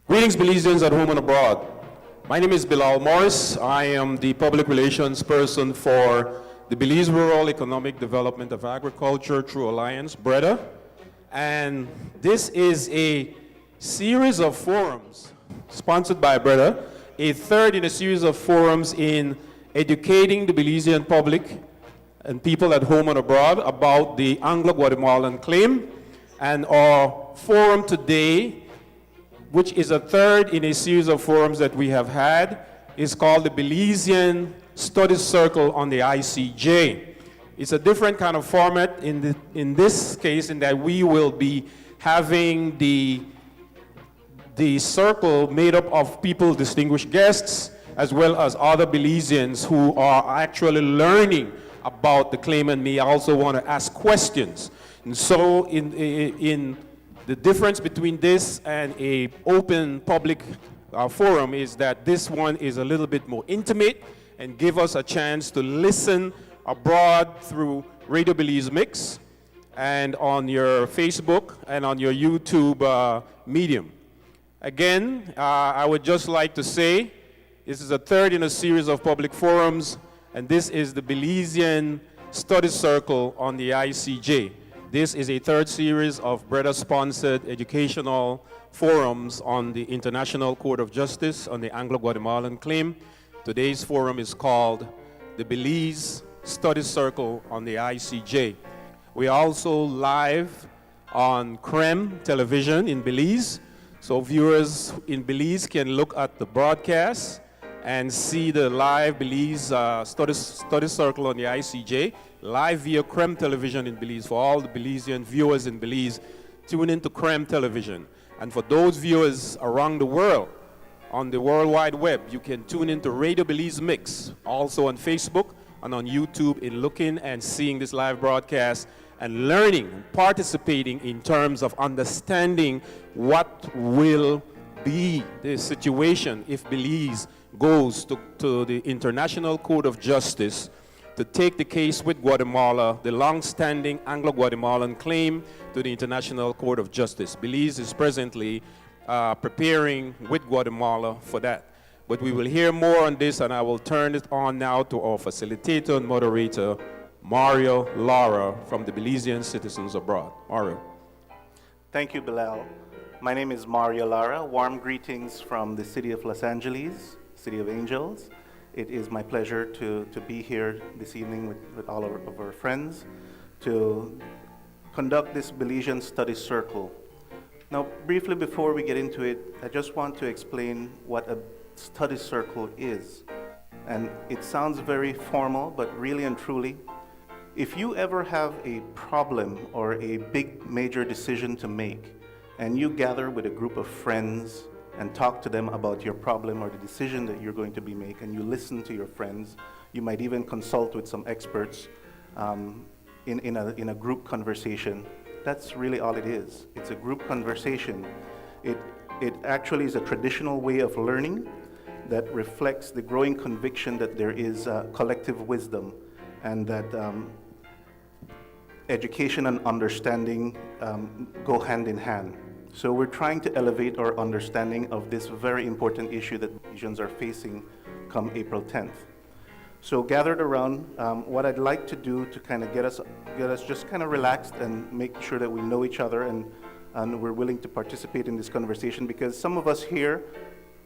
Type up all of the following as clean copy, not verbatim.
Greetings, Belizeans at home and abroad. My name is Bilal Morris. I am the public relations person for the Belize Rural Economic Development of Agriculture through Alliance, BREDA. And this is a series of forums sponsored by BREDA, a third in a series of forums in educating the Belizean public and people at home and abroad about the Anglo Guatemalan Claim. And our forum today, which is a third in a series of forums that we have had, is called the Belizean Studies Circle on the ICJ. It's a different kind of format in this case, in that we will be having the circle made up of people, distinguished guests, as well as other Belizeans who are actually learning about the claim and may also want to ask questions. And so in the difference between this and a open public forum is that this one is a little bit more intimate and give us a chance to listen abroad through Radio Belize Mix and on your Facebook and on your YouTube medium. Again, I would just like to say this is a third in a series of public forums, and this is the Belizean Studies Circle on the ICJ. This is a third series of BREDA-sponsored educational forums on the International Court of Justice on the Anglo Guatemalan Claim. Today's forum is called the Belize Studies Circle on the ICJ. We are also live on CREM television in Belize, so viewers in Belize can look at the broadcast and see the live Belize Studies Circle on the ICJ, live via CREM television in Belize. For all the Belizean viewers in Belize, tune into CREM television. And for those viewers around the world, on the World Wide Web, you can tune into Radio Belize Mix, also on Facebook and on YouTube, in looking and seeing this live broadcast and learning and participating in terms of understanding what will be the situation if Belize goes to the International Court of Justice to take the case with Guatemala, the long-standing Anglo-Guatemalan claim, to the International Court of Justice. Belize is presently preparing with Guatemala for that. But we will hear more on this, and I will turn it on now to our facilitator and moderator, Mario Lara from the Belizean Citizens Abroad. Mario. Thank you, Bilal. My name is Mario Lara. Warm greetings from the city of Los Angeles, City of Angels. It is my pleasure to be here this evening with all of our friends to conduct this Belizean Studies Circle. Now, briefly before we get into it, I just want to explain what a study circle is. And it sounds very formal, but really and truly, if you ever have a problem or a big major decision to make, and you gather with a group of friends and talk to them about your problem or the decision that you're going to be making, and you listen to your friends, you might even consult with some experts in a group conversation. That's really all it is. It's a group conversation. It actually is a traditional way of learning that reflects the growing conviction that there is collective wisdom, and that education and understanding go hand in hand. So we're trying to elevate our understanding of this very important issue that Belizeans are facing come April 10th. So gathered around, what I'd like to do to kind of get us just kind of relaxed and make sure that we know each other and we're willing to participate in this conversation, because some of us here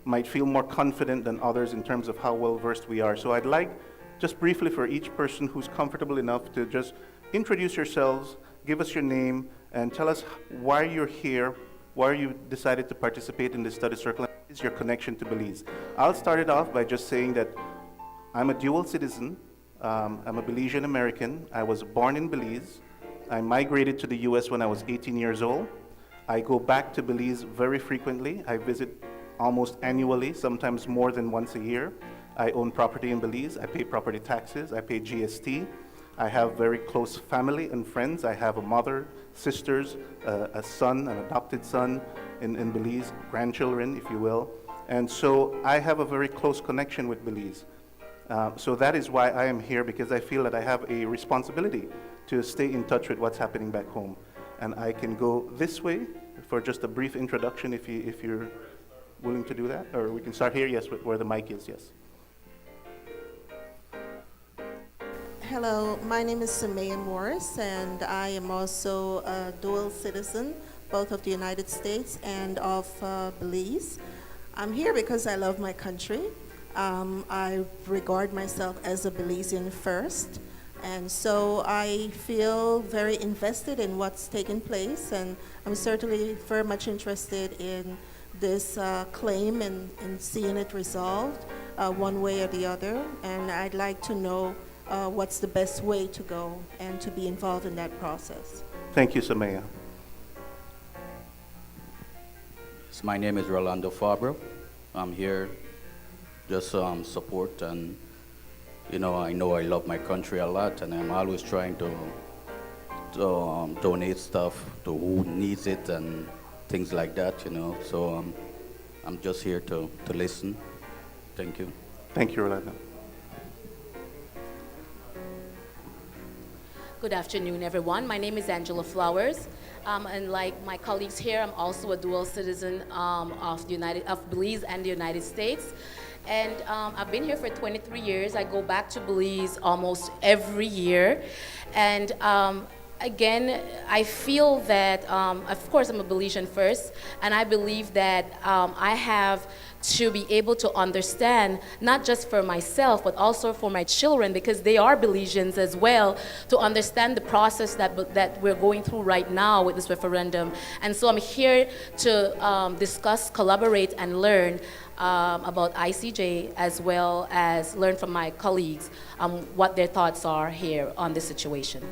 might feel more confident than others in terms of how well versed we are. So I'd like just briefly for each person who's comfortable enough to just introduce yourselves, give us your name, and tell us why you're here, why you decided to participate in this study circle, and what is your connection to Belize. I'll start it off by just saying that I'm a dual citizen. I'm a Belizean American. I was born in Belize. I migrated to the US when I was 18 years old. I go back to Belize very frequently. I visit almost annually, sometimes more than once a year. I own property in Belize. I pay property taxes. I pay GST. I have very close family and friends. I have a mother, sisters, a son, an adopted son in Belize, grandchildren, if you will. And so I have a very close connection with Belize. So that is why I am here, because I feel that I have a responsibility to stay in touch with what's happening back home. And I can go this way for just a brief introduction if you're willing to do that. Or we can start here, yes, where the mic is, yes. Hello, my name is Samaya Morris, and I am also a dual citizen, both of the United States and of Belize. I'm here because I love my country. I regard myself as a Belizean first, and so I feel very invested in what's taking place, and I'm certainly very much interested in this claim and seeing it resolved one way or the other, and I'd like to know what's the best way to go and to be involved in that process. Thank you, Samaya. So my name is Rolando Fabro. I'm here just support, and I know I love my country a lot, and I'm always trying to donate stuff to who needs it and things like that, So I'm just here to listen. Thank you. Thank you, Rolando. Good afternoon, everyone. My name is Angela Flores, and like my colleagues here, I'm also a dual citizen of Belize and the United States. And I've been here for 23 years. I go back to Belize almost every year. And again, I feel that, of course, I'm a Belizean first, and I believe that I have to be able to understand, not just for myself, but also for my children, because they are Belizeans as well, to understand the process that we're going through right now with this referendum. And so I'm here to discuss, collaborate, and learn about ICJ, as well as learn from my colleagues what their thoughts are here on this situation.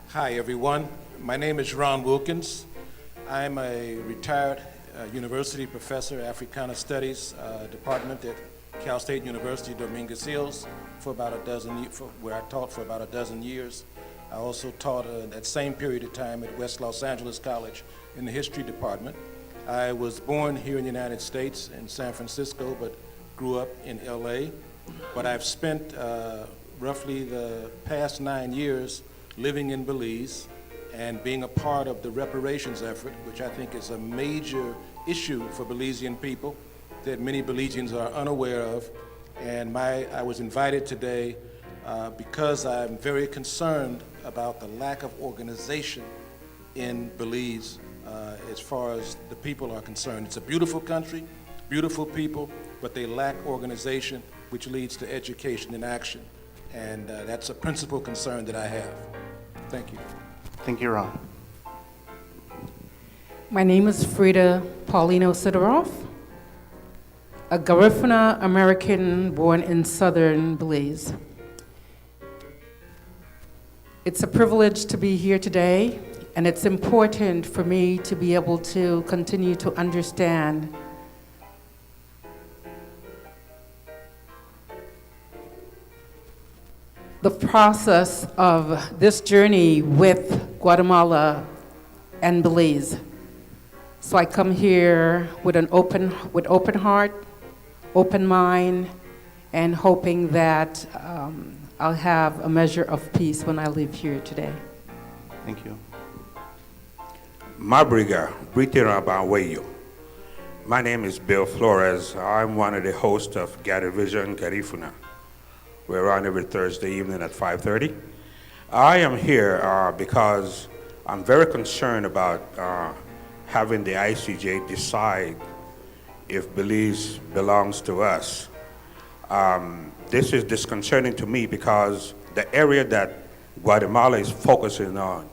Hi, everyone. My name is Ron Wilkins. I'm a retired university professor, Africana Studies Department at Cal State University, Dominguez Hills, where I taught for about a dozen years. I also taught that same period of time at West Los Angeles College in the history department. I was born here in the United States in San Francisco, but grew up in LA. But I've spent roughly the past 9 years living in Belize and being a part of the reparations effort, which I think is a major issue for Belizean people that many Belizeans are unaware of. And I was invited today because I'm very concerned about the lack of organization in Belize as far as the people are concerned. It's a beautiful country, beautiful people, but they lack organization, which leads to education and action. And that's a principal concern that I have. Thank you. Thank you, Ron. My name is Frida Paulino Sidoroff, a Garifuna American born in southern Belize. It's a privilege to be here today, and it's important for me to be able to continue to understand the process of this journey with Guatemala and Belize. So I come here with an open heart, open mind, and hoping that I'll have a measure of peace when I leave here today. Thank you. Mabriga, Britira Banwayo. My name is Bill Flores. I'm one of the hosts of Gather Vision Garifuna. We're on every Thursday evening at 5:30. I am here because I'm very concerned about having the ICJ decide if Belize belongs to us. This is disconcerting to me because the area that Guatemala is focusing on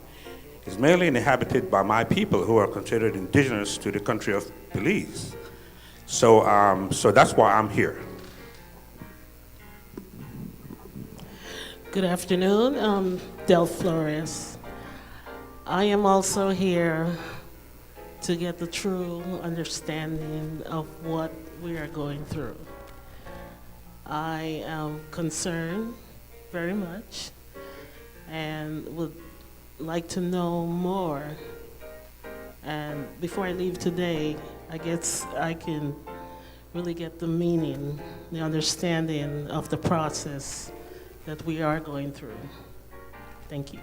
is mainly inhabited by my people who are considered indigenous to the country of Belize. So that's why I'm here. Good afternoon, Del Flores. I am also here to get the true understanding of what we are going through. I am concerned very much and would like to know more. And before I leave today, I guess I can really get the meaning, the understanding of the process that we are going through. Thank you.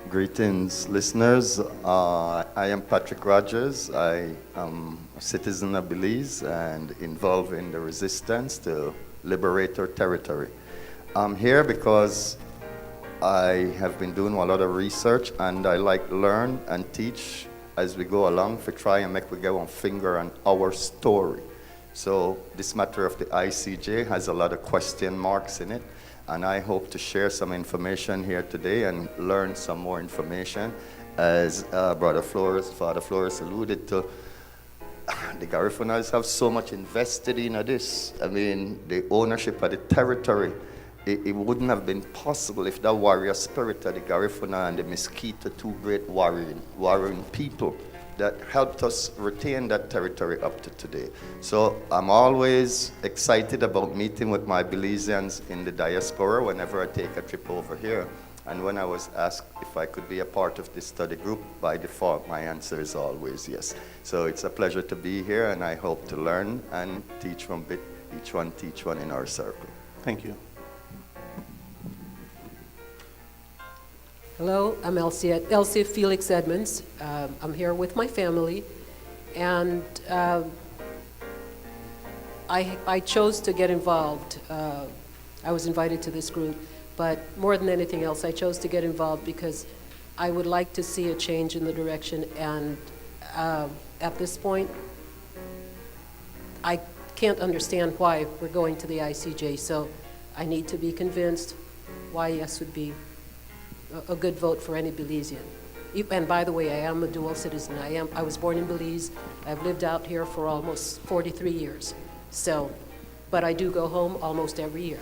Greetings, listeners. I am Patrick Rodgers. I am a citizen of Belize and involved in the resistance to liberate our territory. I'm here because I have been doing a lot of research and I like to learn and teach as we go along to try and make we get one finger on our story. So this matter of the ICJ has a lot of question marks in it, and I hope to share some information here today and learn some more information. As Father Flores alluded to, the Garifunas have so much invested in this. I mean, the ownership of the territory, it wouldn't have been possible if that warrior spirit of the Garifuna and the Mosquito, two great warring people that helped us retain that territory up to today. So I'm always excited about meeting with my Belizeans in the diaspora whenever I take a trip over here. And when I was asked if I could be a part of this study group, by default, my answer is always yes. So it's a pleasure to be here, and I hope to learn and teach from each one teach one in our circle. Thank you. Hello, I'm Elsa Felix Edmonds. I'm here with my family, and I chose to get involved. I was invited to this group, but more than anything else, I chose to get involved because I would like to see a change in the direction, and at this point, I can't understand why we're going to the ICJ, so I need to be convinced why yes would be a good vote for any Belizean. And by the way, I am a dual citizen. I was born in Belize. I've lived out here for almost 43 years. So, but I do go home almost every year.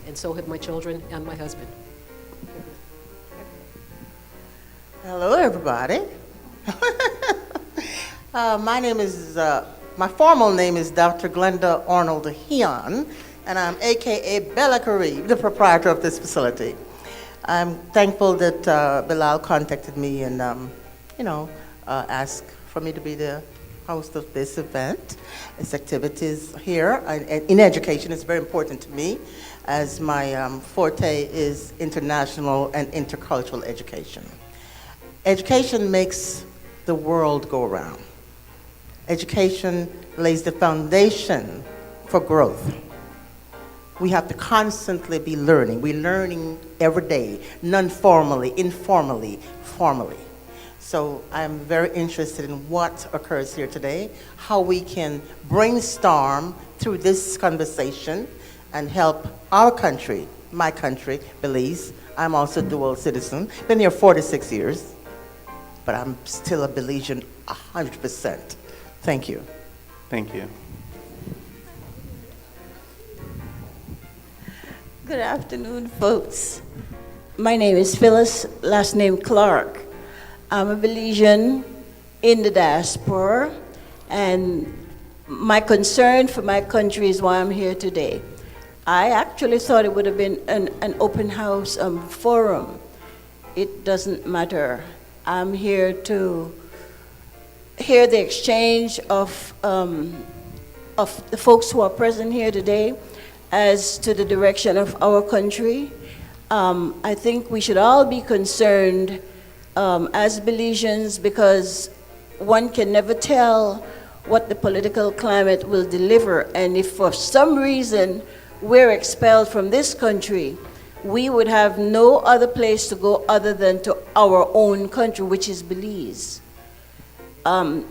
And so have my children and my husband. Hello, everybody. My formal name is Dr. Glenda Arnold Heon, and I'm AKA Bella Carib, the proprietor of this facility. I'm thankful that Bilal contacted me and, asked for me to be the host of this event. This activities here in education is very important to me, as my forte is international and intercultural education. Education makes the world go around. Education lays the foundation for growth. We have to constantly be learning. We're learning every day, non-formally, informally, formally. So I'm very interested in what occurs here today, how we can brainstorm through this conversation and help our country, my country, Belize. I'm also a dual citizen, been here 46 years, but I'm still a Belizean 100%. Thank you. Thank you. Good afternoon, folks. My name is Felix, last name Clark. I'm a Belizean in the diaspora, and my concern for my country is why I'm here today. I actually thought it would have been an open house forum. It doesn't matter. I'm here to hear the exchange of the folks who are present here today as to the direction of our country. I think we should all be concerned as Belizeans, because one can never tell what the political climate will deliver. And if for some reason we're expelled from this country, we would have no other place to go other than to our own country, which is Belize.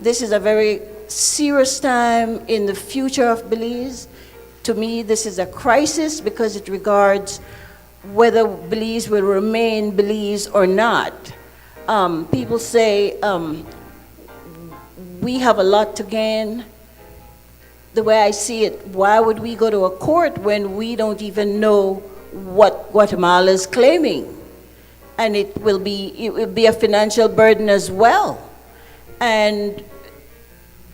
This is a very serious time in the future of Belize. To me, this is a crisis because it regards whether Belize will remain Belize or not. People say we have a lot to gain. The way I see it, why would we go to a court when we don't even know what Guatemala is claiming? And it will be a financial burden as well. And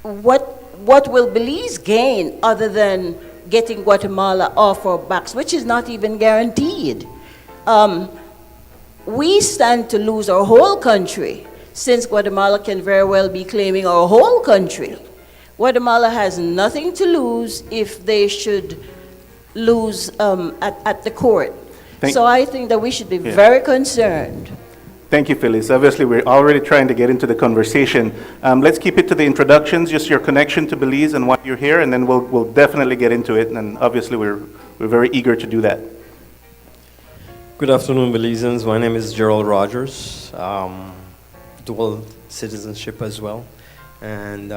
what will Belize gain other than getting Guatemala off our backs, which is not even guaranteed? We stand to lose our whole country. since Guatemala can very well be claiming our whole country. Guatemala has nothing to lose if they should lose at the court. So I think that we should be very concerned. Thank you, Felix. Obviously, we're already trying to get into the conversation. Let's keep it to the introductions, just your connection to Belize and why you're here, and then we'll definitely get into it. And obviously, we're very eager to do that. Good afternoon, Belizeans. My name is Gerald Rogers, dual citizenship as well, and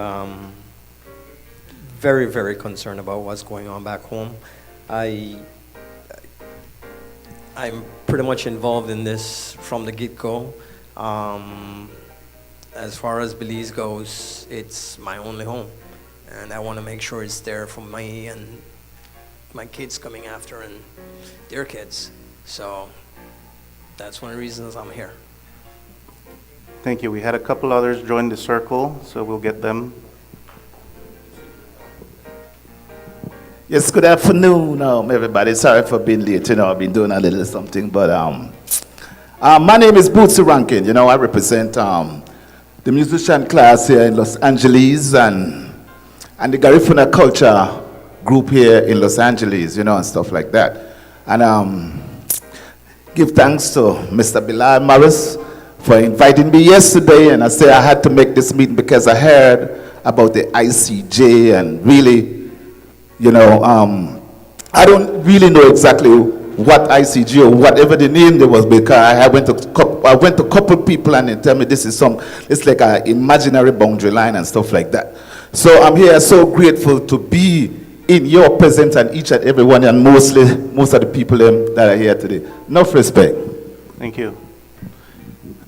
very, very concerned about what's going on back home. I'm pretty much involved in this from the get-go. As far as Belize goes, it's my only home, and I want to make sure it's there for me and my kids coming after and their kids. So that's one of the reasons I'm here. Thank you. We had a couple others join the circle, so we'll get them. Yes, good afternoon, everybody. Sorry for being late. I've been doing a little something, but my name is Bootsy Rankin. I represent the musician class here in Los Angeles and the Garifuna culture group here in Los Angeles, and stuff like that. And give thanks to Mr. Bilal Morris for inviting me yesterday, and I say I had to make this meeting because I heard about the ICJ and really, I don't really know exactly what ICJ or whatever the name there was, because I went to a couple people and they tell me it's like an imaginary boundary line and stuff like that. So I'm here so grateful to be in your presence and each and every one, and most of the people that are here today. Enough respect. Thank you.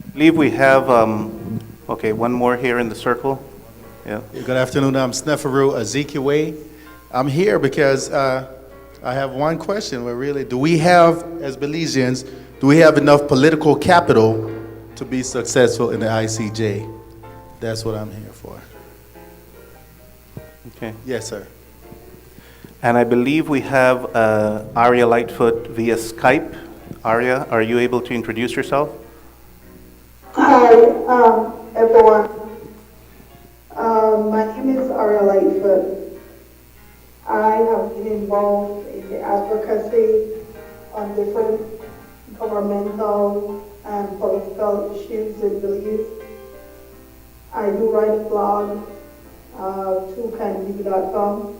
I believe we have, one more here in the circle. Yeah. Good afternoon. I'm Sneferu Ezekiel. I'm here because I have one question. Do we have, as Belizeans, do we have enough political capital to be successful in the ICJ? That's what I'm here for. Okay. Yes, sir. And I believe we have Aria Lightfoot via Skype. Aria, are you able to introduce yourself? Hi, everyone. My name is Aria Lightfoot. I have been involved in the advocacy on different governmental and political issues in Belize. I do write a blog, tocandy.com.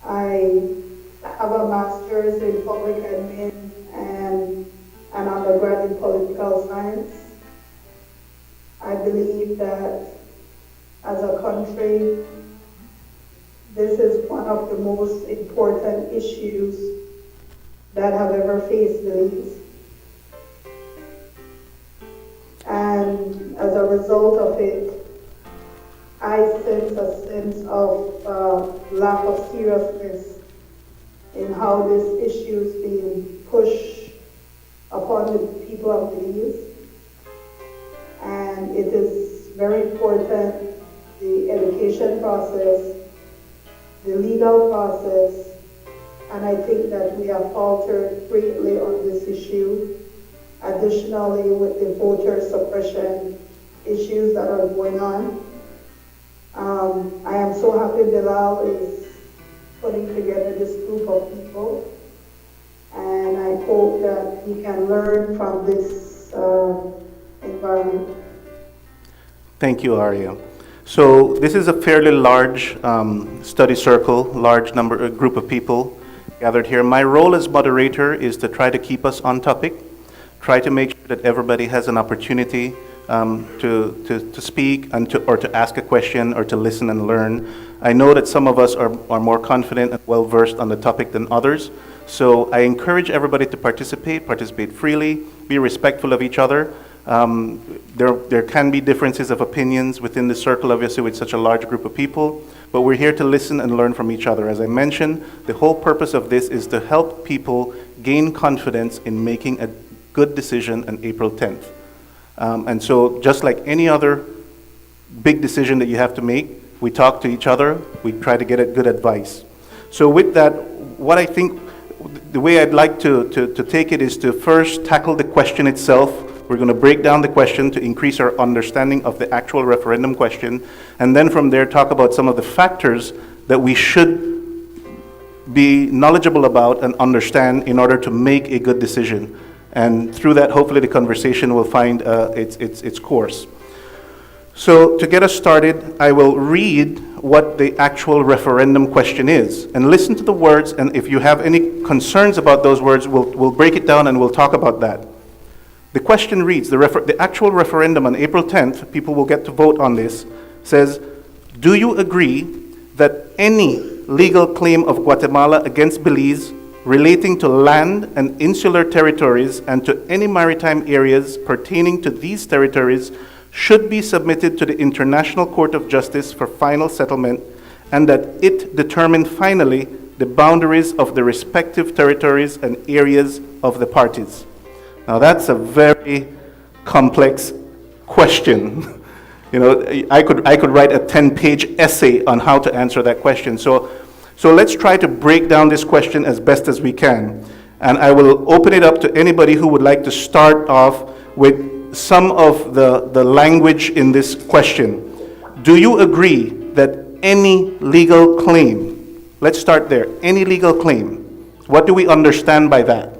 I have a master's in public admin and an undergrad in political science. I believe that as a country, this is one of the most important issues that have ever faced Belize. And as a result of it, I sense a sense of lack of seriousness in how this issue is being pushed upon the people of Belize. And it is very important, the education process, the legal process, and I think that we have faltered greatly on this issue. Additionally, with the voter suppression issues that are going on. I am so happy Bilal is putting together this group of people, and I hope that we can learn from this environment. Thank you, Aria. So this is a fairly large study circle, group of people gathered here. My role as moderator is to try to keep us on topic, try to make sure that everybody has an opportunity to speak and to ask a question or to listen and learn. I know that some of us are more confident and well-versed on the topic than others, so I encourage everybody to participate freely, be respectful of each other. There can be differences of opinions within the circle, obviously, with such a large group of people, but we're here to listen and learn from each other. As I mentioned, the whole purpose of this is to help people gain confidence in making a good decision on April 10th. And so just like any other big decision that you have to make, we talk to each other, we try to get good advice. So with that, what I think, the way I'd like to take it is to first tackle the question itself, We're going to break down the question to increase our understanding of the actual referendum question, and then from there talk about some of the factors that we should be knowledgeable about and understand in order to make a good decision. And through that, hopefully the conversation will find its course. So to get us started, I will read what the actual referendum question is. And listen to the words, and if you have any concerns about those words, we'll break it down and we'll talk about that. The question reads, the actual referendum on April 10th, people will get to vote on this, says, do you agree that any legal claim of Guatemala against Belize relating to land and insular territories and to any maritime areas pertaining to these territories should be submitted to the International Court of Justice for final settlement, and that it determine finally the boundaries of the respective territories and areas of the parties? Now that's a very complex question. You know, I could write a 10-page essay on how to answer that question. So let's try to break down this question as best as we can. And I will open it up to anybody who would like to start off with some of the language in this question. Do you agree that any legal claim, let's start there, any legal claim, what do we understand by that?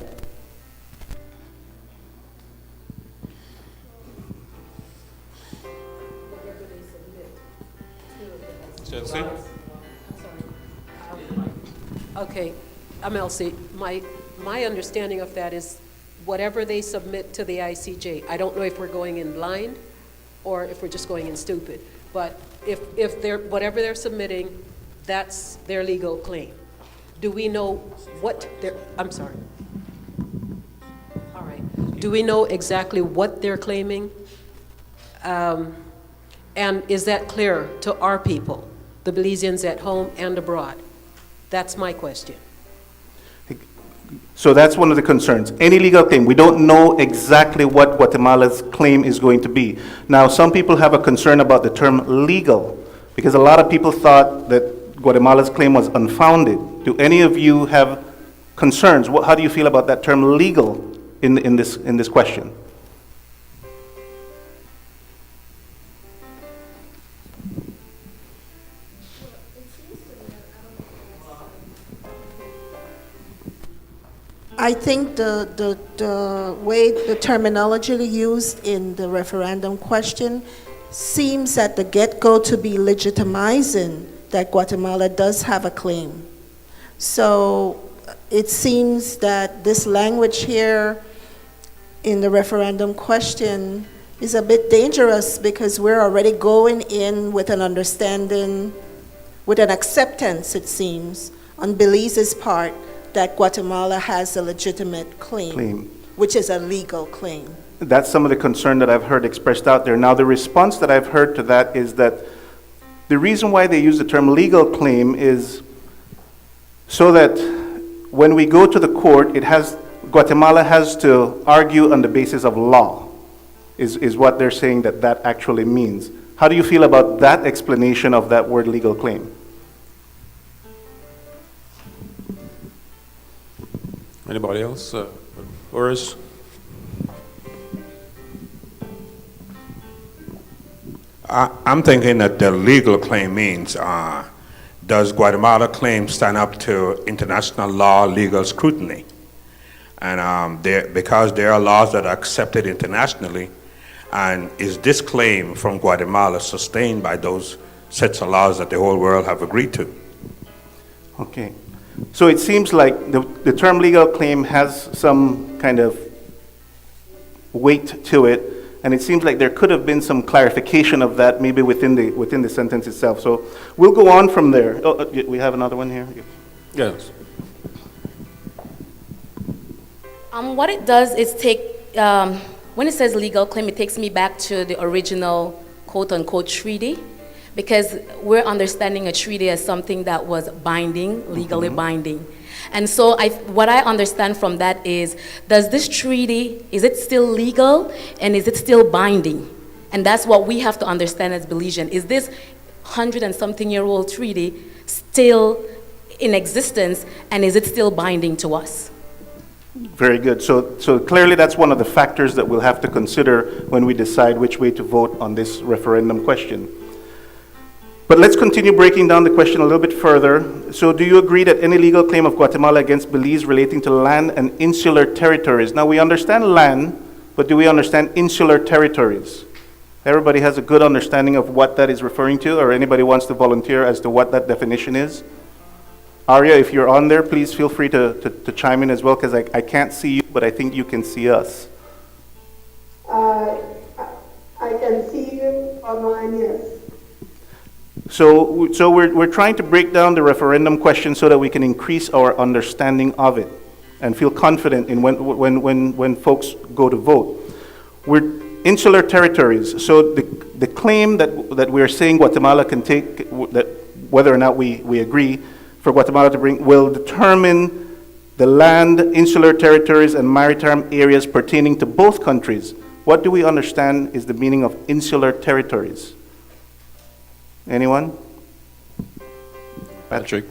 Chelsea? Okay, I'm Elsie. My understanding of that is whatever they submit to the ICJ. I don't know if we're going in blind or if we're just going in stupid. But if they're, whatever they're submitting, that's their legal claim. Do we know what they're, I'm sorry. All right. Do we know exactly what they're claiming? And is that clear to our people, the Belizeans at home and abroad? That's my question. So that's one of the concerns. Any legal claim, we don't know exactly what Guatemala's claim is going to be. Now, some people have a concern about the term legal, because a lot of people thought that Guatemala's claim was unfounded. Do any of you have concerns? How do you feel about that term legal in this question? I think the way the terminology used in the referendum question seems at the get-go to be legitimizing that Guatemala does have a claim. So it seems that this language here in the referendum question is a bit dangerous because we're already going in with an understanding, with an acceptance, it seems, on Belize's part, that Guatemala has a legitimate claim, which is a legal claim. That's some of the concern that I've heard expressed out there. Now, the response that I've heard to that is that the reason why they use the term legal claim is so that when we go to the court, Guatemala has to argue on the basis of law, is what they're saying that actually means. How do you feel about that explanation of that word legal claim? Anybody else? Flores? I'm thinking that the legal claim means, does Guatemala claim stand up to international law legal scrutiny? And because there are laws that are accepted internationally, and is this claim from Guatemala sustained by those sets of laws that the whole world have agreed to? Okay. So it seems like the term legal claim has some kind of weight to it, and it seems like there could have been some clarification of that maybe within the sentence itself. So we'll go on from there. Oh, we have another one here? Yes. What it does is take, when it says legal claim, it takes me back to the original quote-unquote treaty, because we're understanding a treaty as something that was binding, legally binding. And so what I understand from that is, does this treaty, is it still legal and is it still binding? And that's what we have to understand as Belizean. Is this 100-and-something-year-old treaty still in existence, and is it still binding to us? Very good. So clearly that's one of the factors that we'll have to consider when we decide which way to vote on this referendum question. But let's continue breaking down the question a little bit further. So do you agree that any legal claim of Guatemala against Belize relating to land and insular territories? Now we understand land, but do we understand insular territories? Everybody has a good understanding of what that is referring to, or anybody wants to volunteer as to what that definition is? Arya, if you're on there, please feel free to chime in as well, because I can't see you, but I think you can see us. I can see you online, yes. So we're trying to break down the referendum question so that we can increase our understanding of it and feel confident in when folks go to vote. We're insular territories. So the claim that we're saying Guatemala can take, that whether or not we agree for Guatemala to bring, will determine the land, insular territories, and maritime areas pertaining to both countries. What do we understand is the meaning of insular territories? Anyone? Patrick.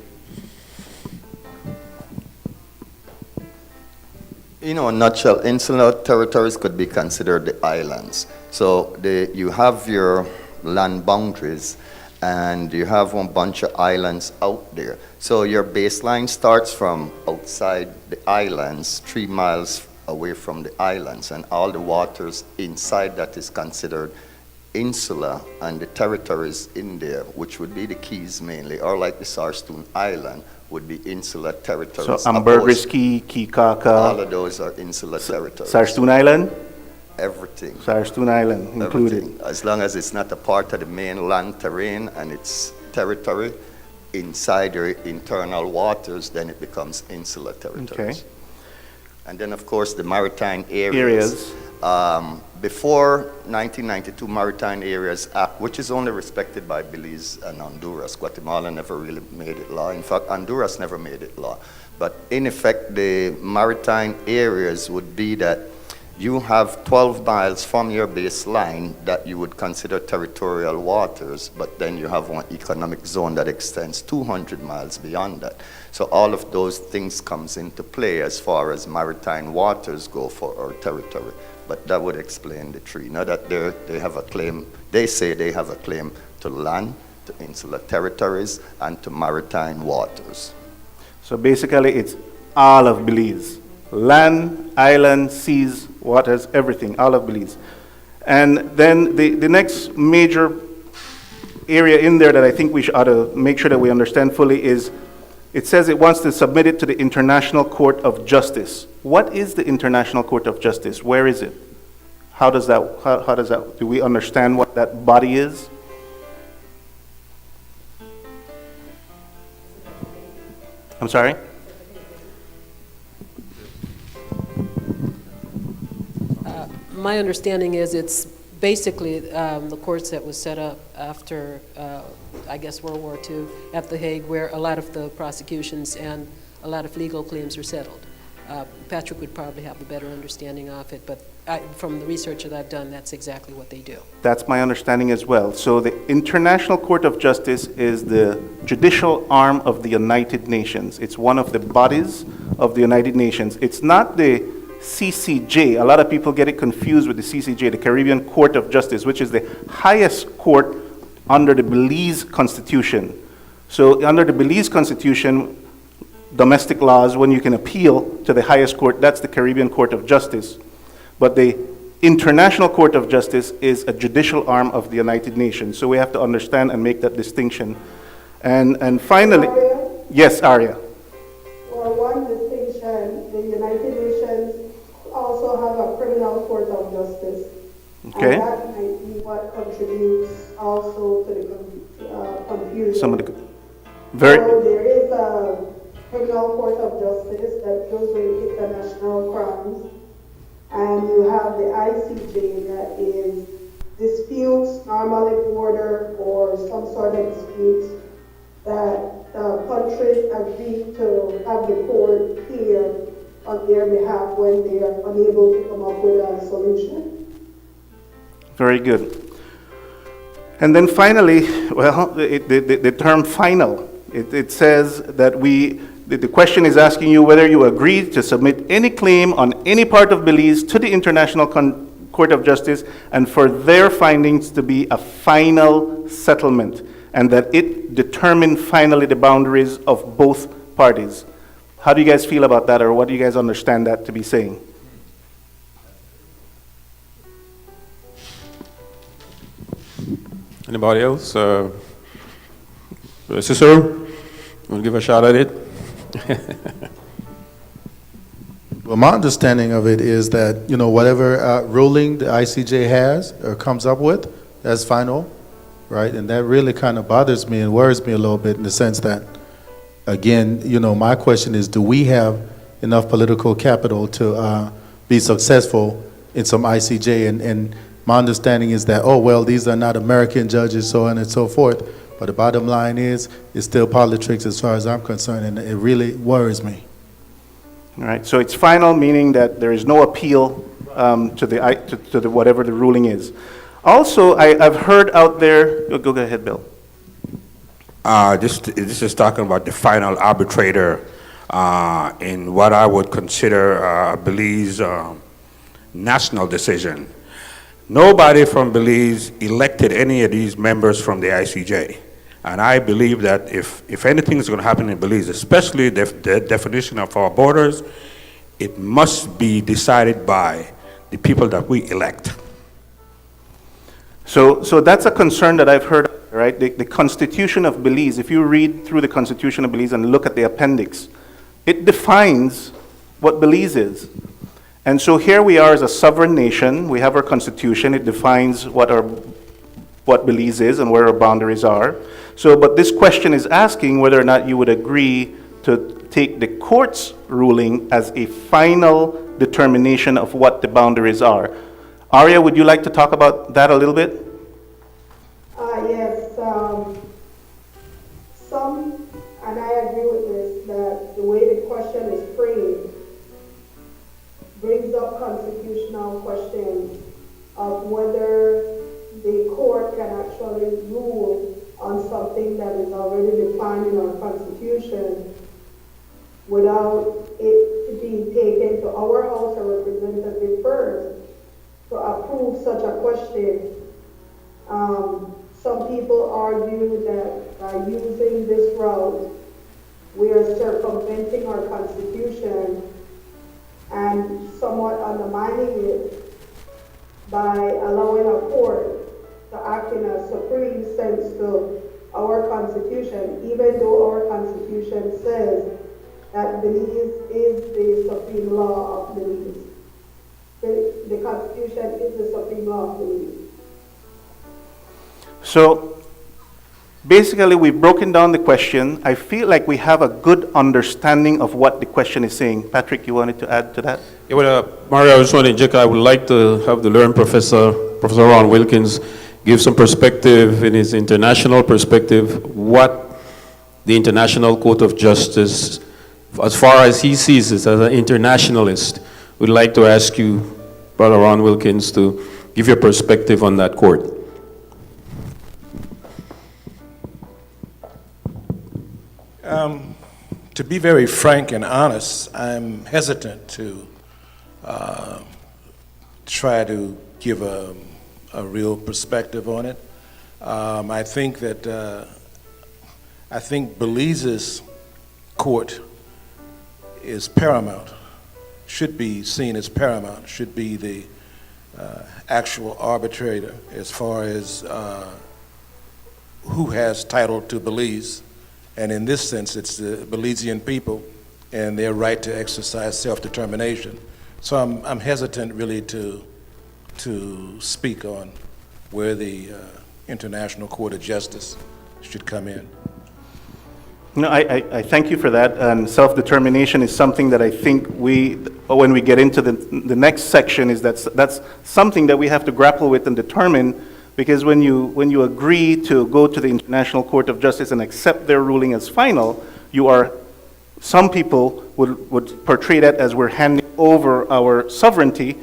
In a nutshell, insular territories could be considered the islands. So you have your land boundaries, and you have one bunch of islands out there. So your baseline starts from outside the islands, 3 miles away from the islands, and all the waters inside that is considered insula, and the territories in there, which would be the Keys mainly, or like the Sarstoon Island, would be insular territories. So Ambergris Key, Kikaka. All of those are insular territories. Sarstoon Island? Everything. Sarstoon Island included. Everything. As long as it's not a part of the main land terrain and it's territory inside your internal waters, then it becomes insular territories. Okay. And then, of course, the maritime areas. Before 1992 Maritime Areas Act, which is only respected by Belize and Honduras. Guatemala never really made it law. In fact, Honduras never made it law. But in effect, the maritime areas would be that you have 12 miles from your baseline that you would consider territorial waters, but then you have one economic zone that extends 200 miles beyond that. So all of those things comes into play as far as maritime waters go for our territory. But that would explain the three. Now that they have a claim, they say they have a claim to land, to insular territories, and to maritime waters. So basically it's all of Belize. Land, island, seas, waters, everything, all of Belize. And then the next major area in there that I think we ought to make sure that we understand fully is, it says it wants to submit it to the International Court of Justice. What is the International Court of Justice? Where is it? How does that, do we understand what that body is? I'm sorry? My understanding is it's basically the courts that was set up after, I guess, World War II at The Hague, where a lot of the prosecutions and a lot of legal claims are settled. Patrick would probably have a better understanding of it, but from the research that I've done, that's exactly what they do. That's my understanding as well. So the International Court of Justice is the judicial arm of the United Nations. It's one of the bodies of the United Nations. It's not the CCJ. A lot of people get it confused with the CCJ, the Caribbean Court of Justice, which is the highest court under the Belize Constitution. So under the Belize Constitution, domestic laws, when you can appeal to the highest court, that's the Caribbean Court of Justice. But the International Court of Justice is a judicial arm of the United Nations. So we have to understand and make that distinction. And finally, Arya? yes, Arya. Well, one distinction, the United Nations also have a criminal court of justice. Okay. And that might be what contributes also to the confusion. Some of the So there is a criminal court of justice that deals with international crimes. And you have the ICJ that is disputes, normally border or some sort of disputes that countries agree to have the court hear on their behalf when they are unable to come up with a solution. Very good. And then finally, well, the term final, it says that we the question is asking you whether you agree to submit any claim on any part of Belize to the International Court of Justice and for their findings to be a final settlement and that it determine finally the boundaries of both parties. How do you guys feel about that, or what do you guys understand that to be saying? Anybody else? Sister, want to give a shot at it? Well, my understanding of it is that, you know, whatever ruling the ICJ has or comes up with, that's final, right? And that really kind of bothers me and worries me a little bit in the sense that, again, you know, my question is, do we have enough political capital to be successful in some ICJ? And my understanding is that, oh, well, these are not American judges, so on and so forth. But the bottom line is, it's still politics as far as I'm concerned, and it really worries me. All right, so it's final, meaning that there is no appeal to the whatever the ruling is. Also, I've heard out there, go ahead, Bill. This is talking about the final arbitrator in what I would consider a Belize national decision. Nobody from Belize elected any of these members from the ICJ. And I believe that if anything is going to happen in Belize, especially the definition of our borders, it must be decided by the people that we elect. So that's a concern that I've heard, right? The Constitution of Belize, if you read through the Constitution of Belize and look at the appendix, it defines what Belize is. And so here we are as a sovereign nation. We have our Constitution. It defines what Belize is and where our boundaries are. So, but this question is asking whether or not you would agree to take the court's ruling as a final determination of what the boundaries are. Arya, would you like to talk about that a little bit? Yes. And I agree with this, that the way the question is framed brings up constitutional questions of whether the court can actually rule on something that is already defined in our Constitution without it being taken to our House of Representatives first to approve such a question. Some people argue that by using this route, we are circumventing our Constitution and somewhat undermining it by allowing a court to act in a supreme sense to our Constitution, even though our Constitution says that Belize is the supreme law of Belize. The Constitution is the supreme law of Belize. So basically, we've broken down the question. I feel like we have a good understanding of what the question is saying. Patrick, you wanted to add to that? Yeah, well, Mario, I was wondering, Jack, I would like to have the learned Professor Ron Wilkins, give some perspective in his international perspective, what the International Court of Justice, as far as he sees it as an internationalist, would like to ask you, Brother Ron Wilkins, to give your perspective on that court. To be very frank and honest, I'm hesitant to try to give a real perspective on it. I think Belize's court is paramount, should be seen as paramount, should be the actual arbitrator as far as who has title to Belize. And in this sense, it's the Belizean people and their right to exercise self-determination. So I'm hesitant really to speak on where the International Court of Justice should come in. No, I thank you for that. And self-determination is something that I think when we get into the next section, is that's something that we have to grapple with and determine. Because when you agree to go to the International Court of Justice and accept their ruling as final, some people would portray that as we're handing over our sovereignty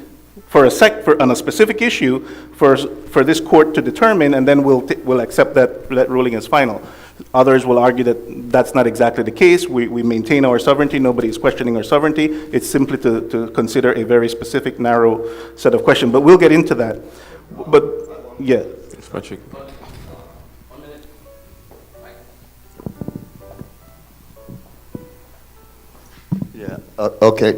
on a specific issue for this court to determine, and then we'll accept that ruling as final. Others will argue that that's not exactly the case. We maintain our sovereignty. Nobody is questioning our sovereignty. It's simply to consider a very specific, narrow set of questions. But we'll get into that. But, yeah. Yeah. Okay.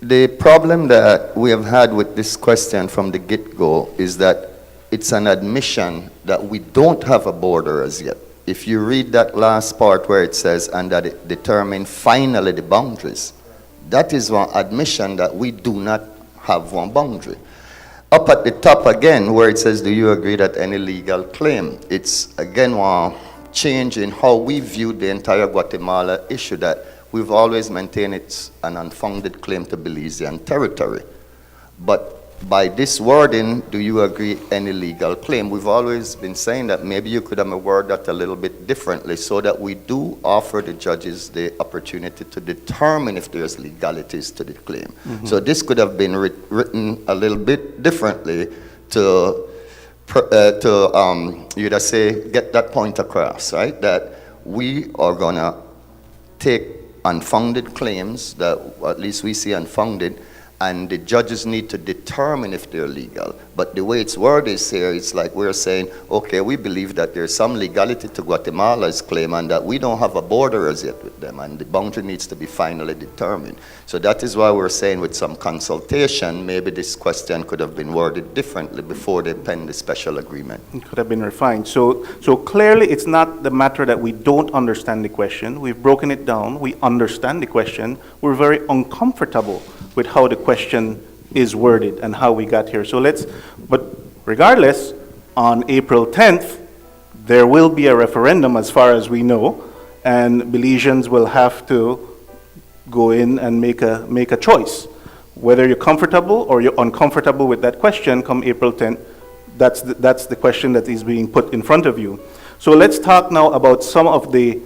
The problem that we have had with this question from the get-go is that it's an admission that we don't have a border as yet. If you read that last part where it says, and that it determined finally the boundaries, that is one admission that we do not have one boundary. Up at the top again, where it says, do you agree that any legal claim? It's again one change in how we view the entire Guatemala issue, that we've always maintained it's an unfounded claim to Belizean territory. But by this wording, do you agree any legal claim? We've always been saying that maybe you could have worded that a little bit differently so that we do offer the judges the opportunity to determine if there's legalities to the claim. Mm-hmm. So this could have been written a little bit differently to you'd say, get that point across, right? That we are gonna take unfounded claims that at least we see unfounded, and the judges need to determine if they're legal. But the way it's worded here, it's like we're saying, okay, we believe that there's some legality to Guatemala's claim and that we don't have a border as yet with them, and the boundary needs to be finally determined. So that is why we're saying with some consultation, maybe this question could have been worded differently before they pen the special agreement. It could have been refined. So clearly it's not the matter that we don't understand the question. We've broken it down. We understand the question. We're very uncomfortable with how the question is worded and how we got here. But regardless, on April 10th, there will be a referendum as far as we know, and Belizeans will have to go in and make a choice. Whether you're comfortable or you're uncomfortable with that question come April 10th, that's the question that is being put in front of you. So let's talk now about some of the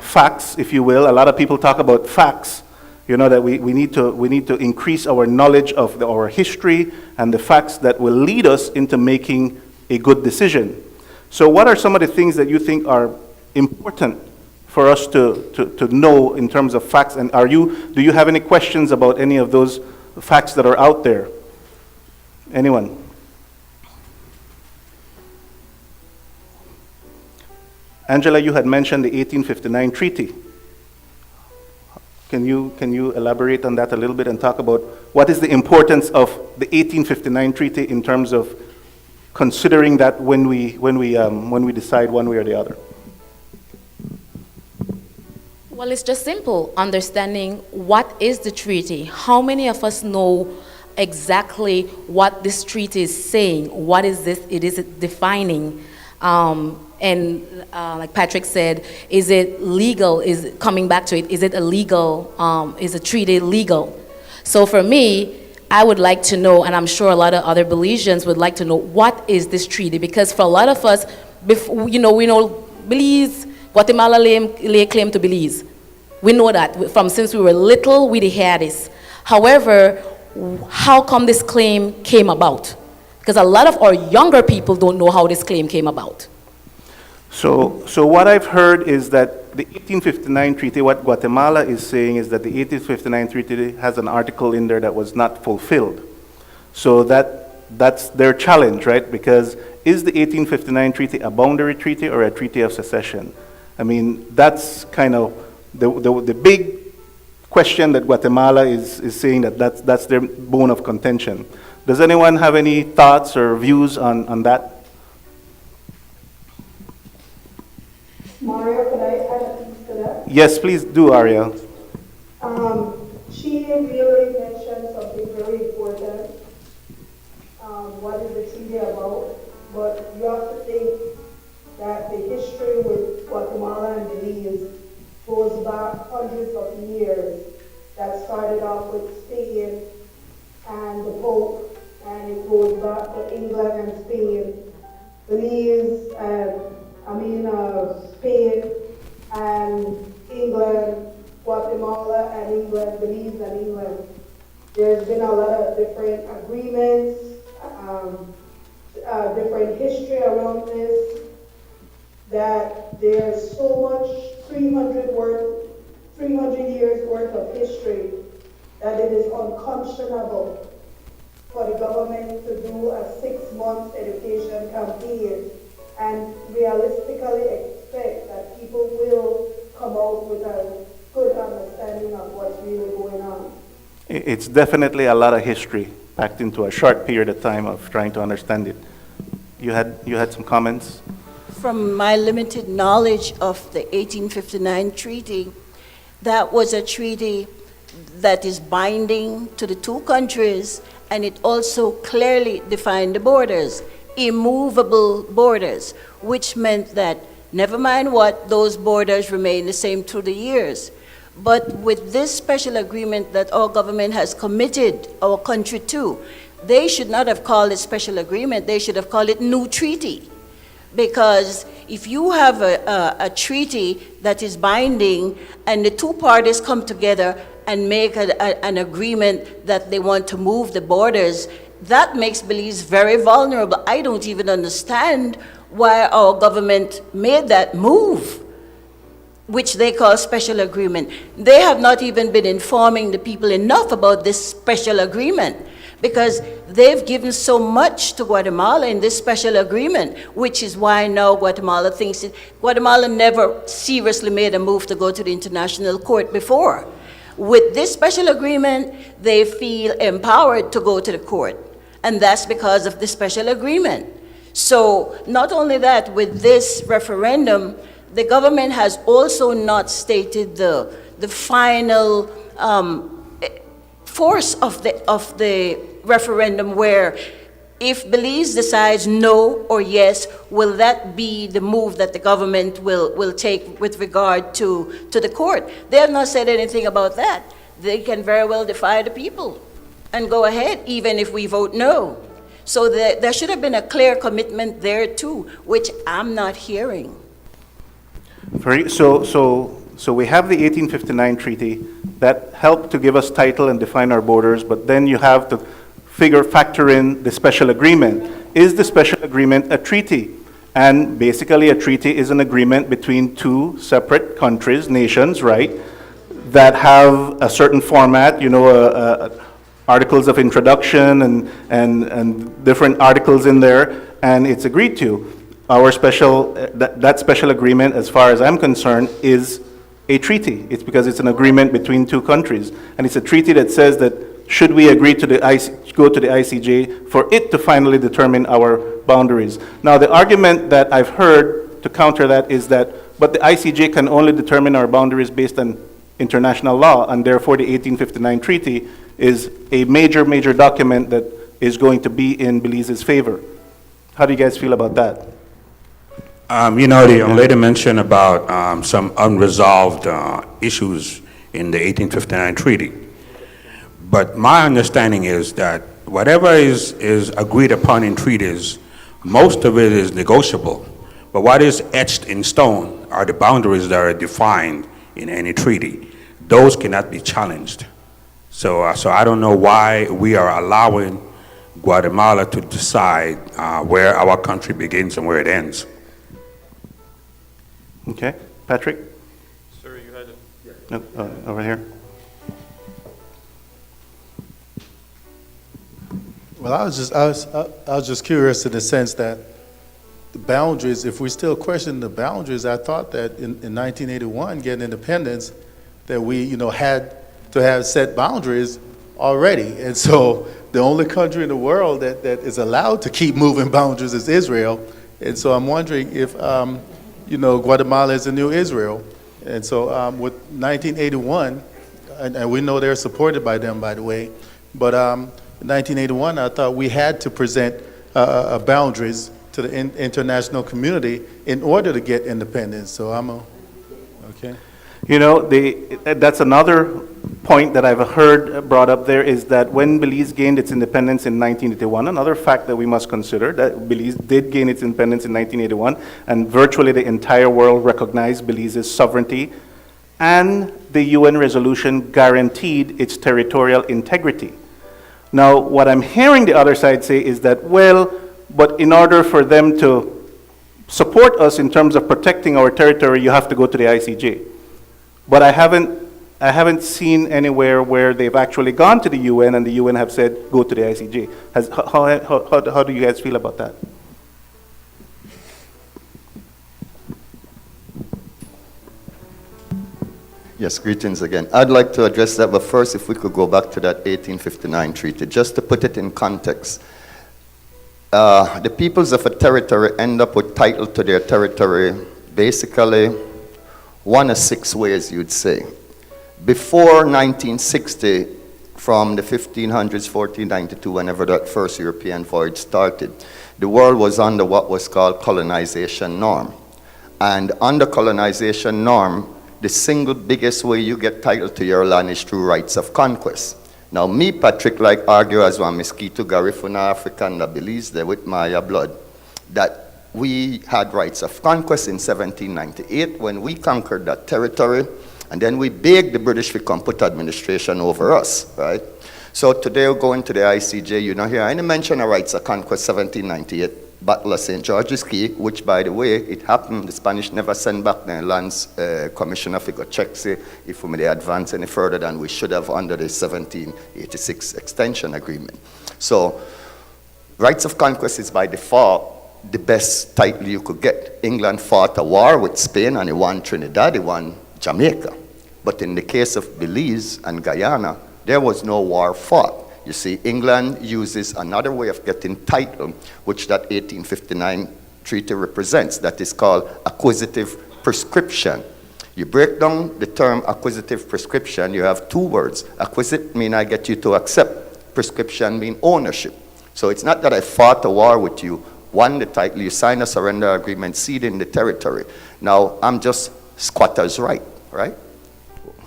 facts, if you will. A lot of people talk about facts. You know, that we need to increase our knowledge of our history and the facts that will lead us into making a good decision. So what are some of the things that you think are important for us to know in terms of facts? And do you have any questions about any of those facts that are out there? Anyone? Angela, you had mentioned the 1859 treaty. Can you elaborate on that a little bit and talk about what is the importance of the 1859 treaty in terms of considering that when we decide one way or the other? Well, it's just simple, understanding what is the treaty. How many of us know exactly what this treaty is saying? What is this? It is defining. Like Patrick said, is it legal? Is it, coming back to it, is it illegal? Is a treaty legal? So for me, I would like to know, and I'm sure a lot of other Belizeans would like to know, what is this treaty? Because for a lot of us, we know Belize, Guatemala lay claim to Belize. We know that from since we were little, we had this. However, how come this claim came about? Because a lot of our younger people don't know how this claim came about. So what I've heard is that the 1859 treaty, what Guatemala is saying is that the 1859 treaty has an article in there that was not fulfilled. So that's their challenge, right? Because is the 1859 treaty a boundary treaty or a treaty of secession? I mean, that's kind of the big question that Guatemala is saying that's their bone of contention. Does anyone have any thoughts or views on that? Mario, could I add a piece to that? Yes, please do, Ariel. She really mentioned something very important. What is the treaty about? But you have to think that the history with Guatemala and Belize goes back hundreds of years. That started off with Spain and the Pope, and it goes back to England and Spain. Belize, Spain and England, Guatemala and England, Belize and England. There's been a lot of different agreements, different history around this. that there's so much 300 years worth of history that it is unconscionable for the government to do a 6-month education campaign and realistically expect that people will come out with a good understanding of what's really going on. It's definitely a lot of history packed into a short period of time of trying to understand it. You had some comments? From my limited knowledge of the 1859 treaty, that was a treaty that is binding to the two countries, and it also clearly defined the borders, immovable borders, which meant that never mind what, those borders remain the same through the years. But with this special agreement that our government has committed our country to, they should not have called it special agreement, they should have called it new treaty. Because if you have a treaty that is binding and the two parties come together and make an agreement that they want to move the borders, that makes Belize very vulnerable. I don't even understand why our government made that move, which they call special agreement. They have not even been informing the people enough about this special agreement, because they've given so much to Guatemala in this special agreement, which is why now Guatemala thinks it. Guatemala never seriously made a move to go to the International Court before. With this special agreement, they feel empowered to go to the court, and that's because of the special agreement. So not only that, with this referendum, the government has also not stated the final force of the referendum, where if Belize decides no or yes, will that be the move that the government will take with regard to the court? They have not said anything about that. They can very well defy the people and go ahead, even if we vote no. So there should have been a clear commitment there too, which I'm not hearing. So we have the 1859 treaty that helped to give us title and define our borders, but then you have to factor in the special agreement. Is the special agreement a treaty? And basically a treaty is an agreement between two separate countries, nations, right, that have a certain format, articles of introduction and different articles in there, and it's agreed to. Our that special agreement, as far as I'm concerned, is a treaty. It's because it's an agreement between two countries, and it's a treaty that says that should we agree to go to the ICJ for it to finally determine our boundaries. Now, the argument that I've heard to counter that is that, but the ICJ can only determine our boundaries based on international law, and therefore the 1859 treaty is a major document that is going to be in Belize's favor. How do you guys feel about that? The young lady mentioned about some unresolved issues in the 1859 treaty. But my understanding is that whatever is agreed upon in treaties, most of it is negotiable. But what is etched in stone are the boundaries that are defined in any treaty. Those cannot be challenged. So I don't know why we are allowing Guatemala to decide where our country begins and where it ends. Okay, Patrick? Sir, you had it. No, over here. Well, I was just curious in the sense that the boundaries, if we still question the boundaries, I thought that in 1981, getting independence, that we, had to have set boundaries already. And so the only country in the world that is allowed to keep moving boundaries is Israel. And so I'm wondering if, Guatemala is the new Israel. And so with 1981, and we know they're supported by them, by the way, but in 1981, I thought we had to present boundaries to the international community in order to get independence. So okay. That's another point that I've heard brought up there, is that when Belize gained its independence in 1981, another fact that we must consider, that Belize did gain its independence in 1981, and virtually the entire world recognized Belize's sovereignty, and the UN resolution guaranteed its territorial integrity. Now, what I'm hearing the other side say is that, well, but in order for them to support us in terms of protecting our territory, you have to go to the ICJ. But I haven't seen anywhere where they've actually gone to the UN and the UN have said, go to the ICJ. How do you guys feel about that? Yes, greetings again. I'd like to address that, but first, if we could go back to that 1859 treaty, just to put it in context. The peoples of a territory end up with title to their territory basically one of 6 ways, you'd say. Before 1960, from the 1500s, 1492, whenever that first European voyage started, the world was under what was called colonization norm. And under colonization norm, the single biggest way you get title to your land is through rights of conquest. Now, me, Patrick, like argue as one mosquito, Garifuna, African, the Belize, there with Maya blood, that we had rights of conquest in 1798 when we conquered that territory, and then we begged the British to come put administration over us, right? So today we're going to the ICJ, you know, here I mention a rights of conquest 1798. Battle of St. George's Key, which, by the way, it happened, the Spanish never sent back their lands commissioner to go check, say, if we may advance any further than we should have under the 1786 extension agreement. So, rights of conquest is by default the best title you could get. England fought a war with Spain and it won Trinidad, it won Jamaica. But in the case of Belize and Guyana, there was no war fought. You see, England uses another way of getting title, which that 1859 treaty represents, that is called acquisitive prescription. You break down the term acquisitive prescription, you have 2 words. Acquisite mean I get you to accept. Prescription mean ownership. So it's not that I fought a war with you, won the title, you sign a surrender agreement, cede in the territory. Now, I'm just squatter's right, right?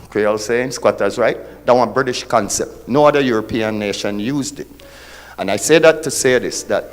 Creole saying, squatter's right. That one British concept. No other European nation used it. And I say that to say this, that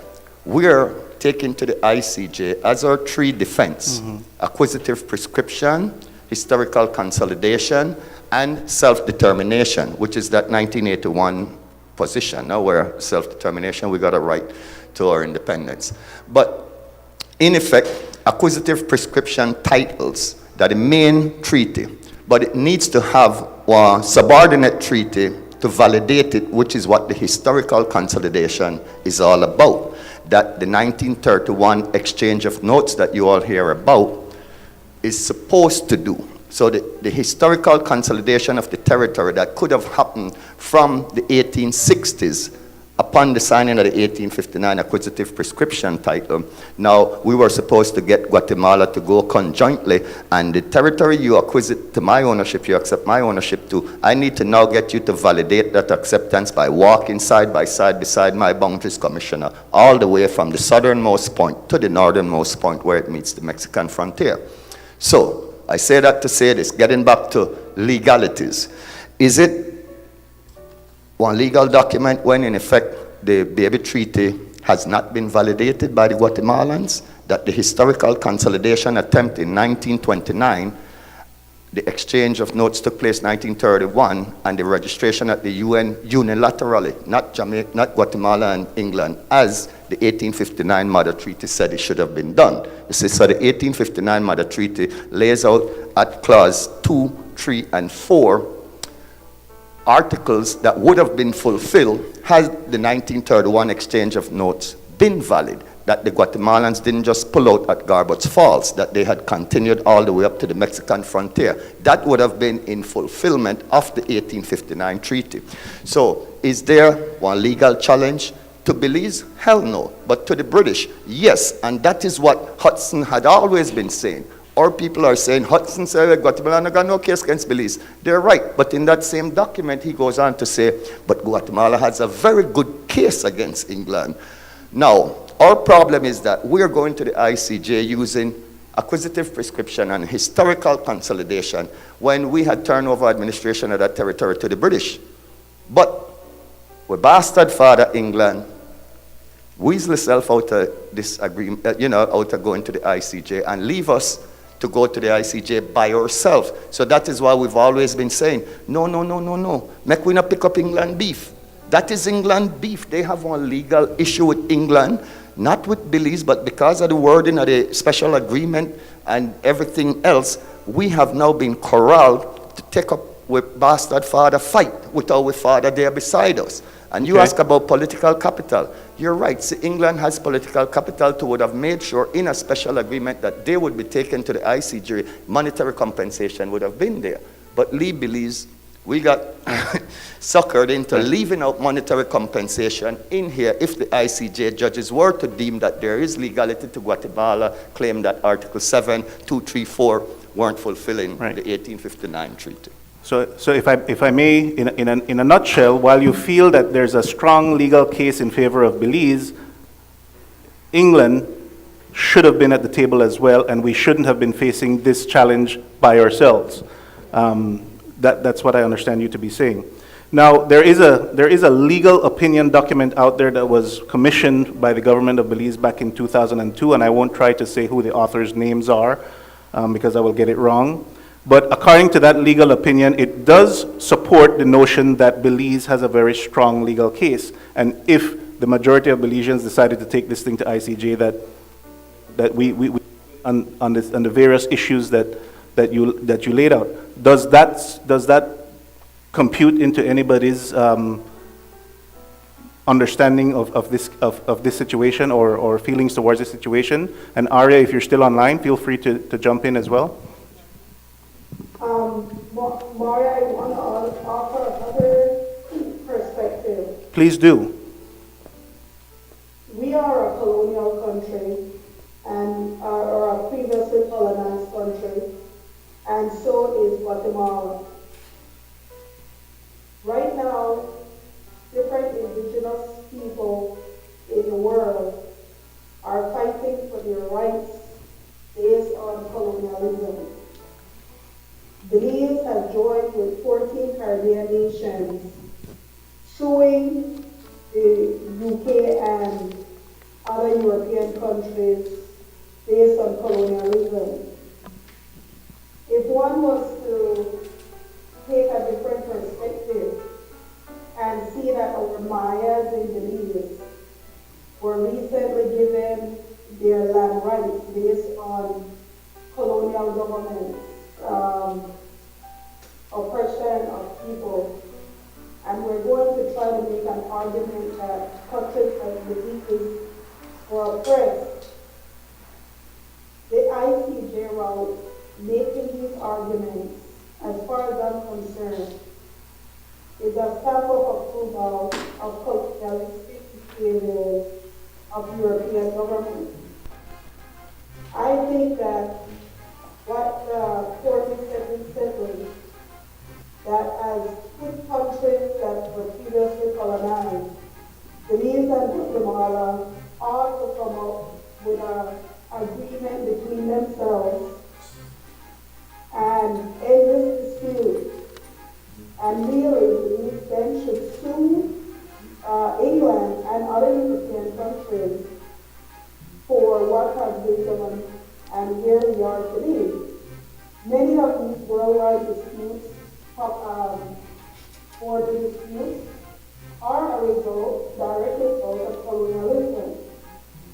we're taking to the ICJ as our 3 defense, acquisitive prescription, historical consolidation, and self-determination, which is that 1981 position. Now we're self-determination, we got a right to our independence. But in effect, acquisitive prescription titles that the main treaty, but it needs to have a subordinate treaty to validate it, which is what the historical consolidation is all about. That the 1931 exchange of notes that you all hear about is supposed to do. So the historical consolidation of the territory that could have happened from the 1860s upon the signing of the 1859 acquisitive prescription title. Now, we were supposed to get Guatemala to go conjointly, and the territory you acquisite to my ownership, you accept my ownership to, I need to now get you to validate that acceptance by walking side by side beside my boundaries commissioner, all the way from the southernmost point to the northernmost point where it meets the Mexican frontier. So, I say that to say this, getting back to legalities. Is it one legal document when in effect the baby treaty has not been validated by the Guatemalans, that the historical consolidation attempt in 1929, the exchange of notes took place 1931, and the registration at the UN unilaterally, not Jamaica, not Guatemala and England, as the 1859 Mother Treaty said it should have been done. You see, so the 1859 Mother Treaty lays out at clause 2, 3, and 4 articles that would have been fulfilled had the 1931 exchange of notes been valid, that the Guatemalans didn't just pull out at Garbutt's Falls, that they had continued all the way up to the Mexican frontier. That would have been in fulfillment of the 1859 treaty. So is there one legal challenge to Belize? Hell no. But to the British, yes. And that is what Hudson had always been saying. Or people are saying, Hudson said Guatemala got no case against Belize. They're right, but in that same document he goes on to say, but Guatemala has a very good case against England. Now, our problem is that we're going to the ICJ using acquisitive prescription and historical consolidation when we had turned over administration of that territory to the British. But we bastard father England, weasel itself out of this agreement, out of going to the ICJ and leave us to go to the ICJ by ourselves. So that is why we've always been saying, no. Make we not pick up England beef. That is England beef. They have one legal issue with England, not with Belize, but because of the wording of the special agreement and everything else, we have now been corralled to take up with bastard father fight with our father there beside us. And you ask about political capital. You're right. See, England has political capital to would have made sure in a special agreement that they would be taken to the ICJ. Monetary compensation would have been there. But Lee Belize, we got suckered into leaving out monetary compensation in here if the ICJ judges were to deem that there is legality to Guatemala, claim that Article 7, 2, 3, 4 weren't fulfilling the 1859 treaty. So if I may, in a nutshell, while you feel that there's a strong legal case in favor of Belize, England should have been at the table as well, and we shouldn't have been facing this challenge by ourselves. That's what I understand you to be saying. Now, there is a legal opinion document out there that was commissioned by the government of Belize back in 2002, and I won't try to say who the authors' names are because I will get it wrong. But according to that legal opinion, it does support the notion that Belize has a very strong legal case. And if the majority of Belizeans decided to take this thing to ICJ, that we on the various issues that you laid out, does that compute into anybody's understanding of this situation or feelings towards this situation? And Arya, if you're still online, feel free to jump in as well. Mario, I want to offer another perspective. Please do. We are a colonial country or a previously colonized country, and so is Guatemala. Right now, different indigenous people in the world are fighting for their rights based on colonialism. Belize has joined with 14 Caribbean nations suing the UK and other European countries based on colonialism. If one was to take a different perspective and see that our Mayas in Belize were recently given their land rights based on colonial governments, oppression of people, and we're going to try to make an argument that countries like Belize were oppressed. The ICJ route making these arguments, as far as I'm concerned, is a stamp of approval of colonialistic behavior of European governments. I think that what the court is recently, that as two countries that were previously colonized, Belize and Guatemala ought to come up with an agreement between themselves and end this dispute. And really, Belize then should sue England and other European countries for what has been done and where we are today. Many of these worldwide disputes, border disputes, are a direct result of colonialism.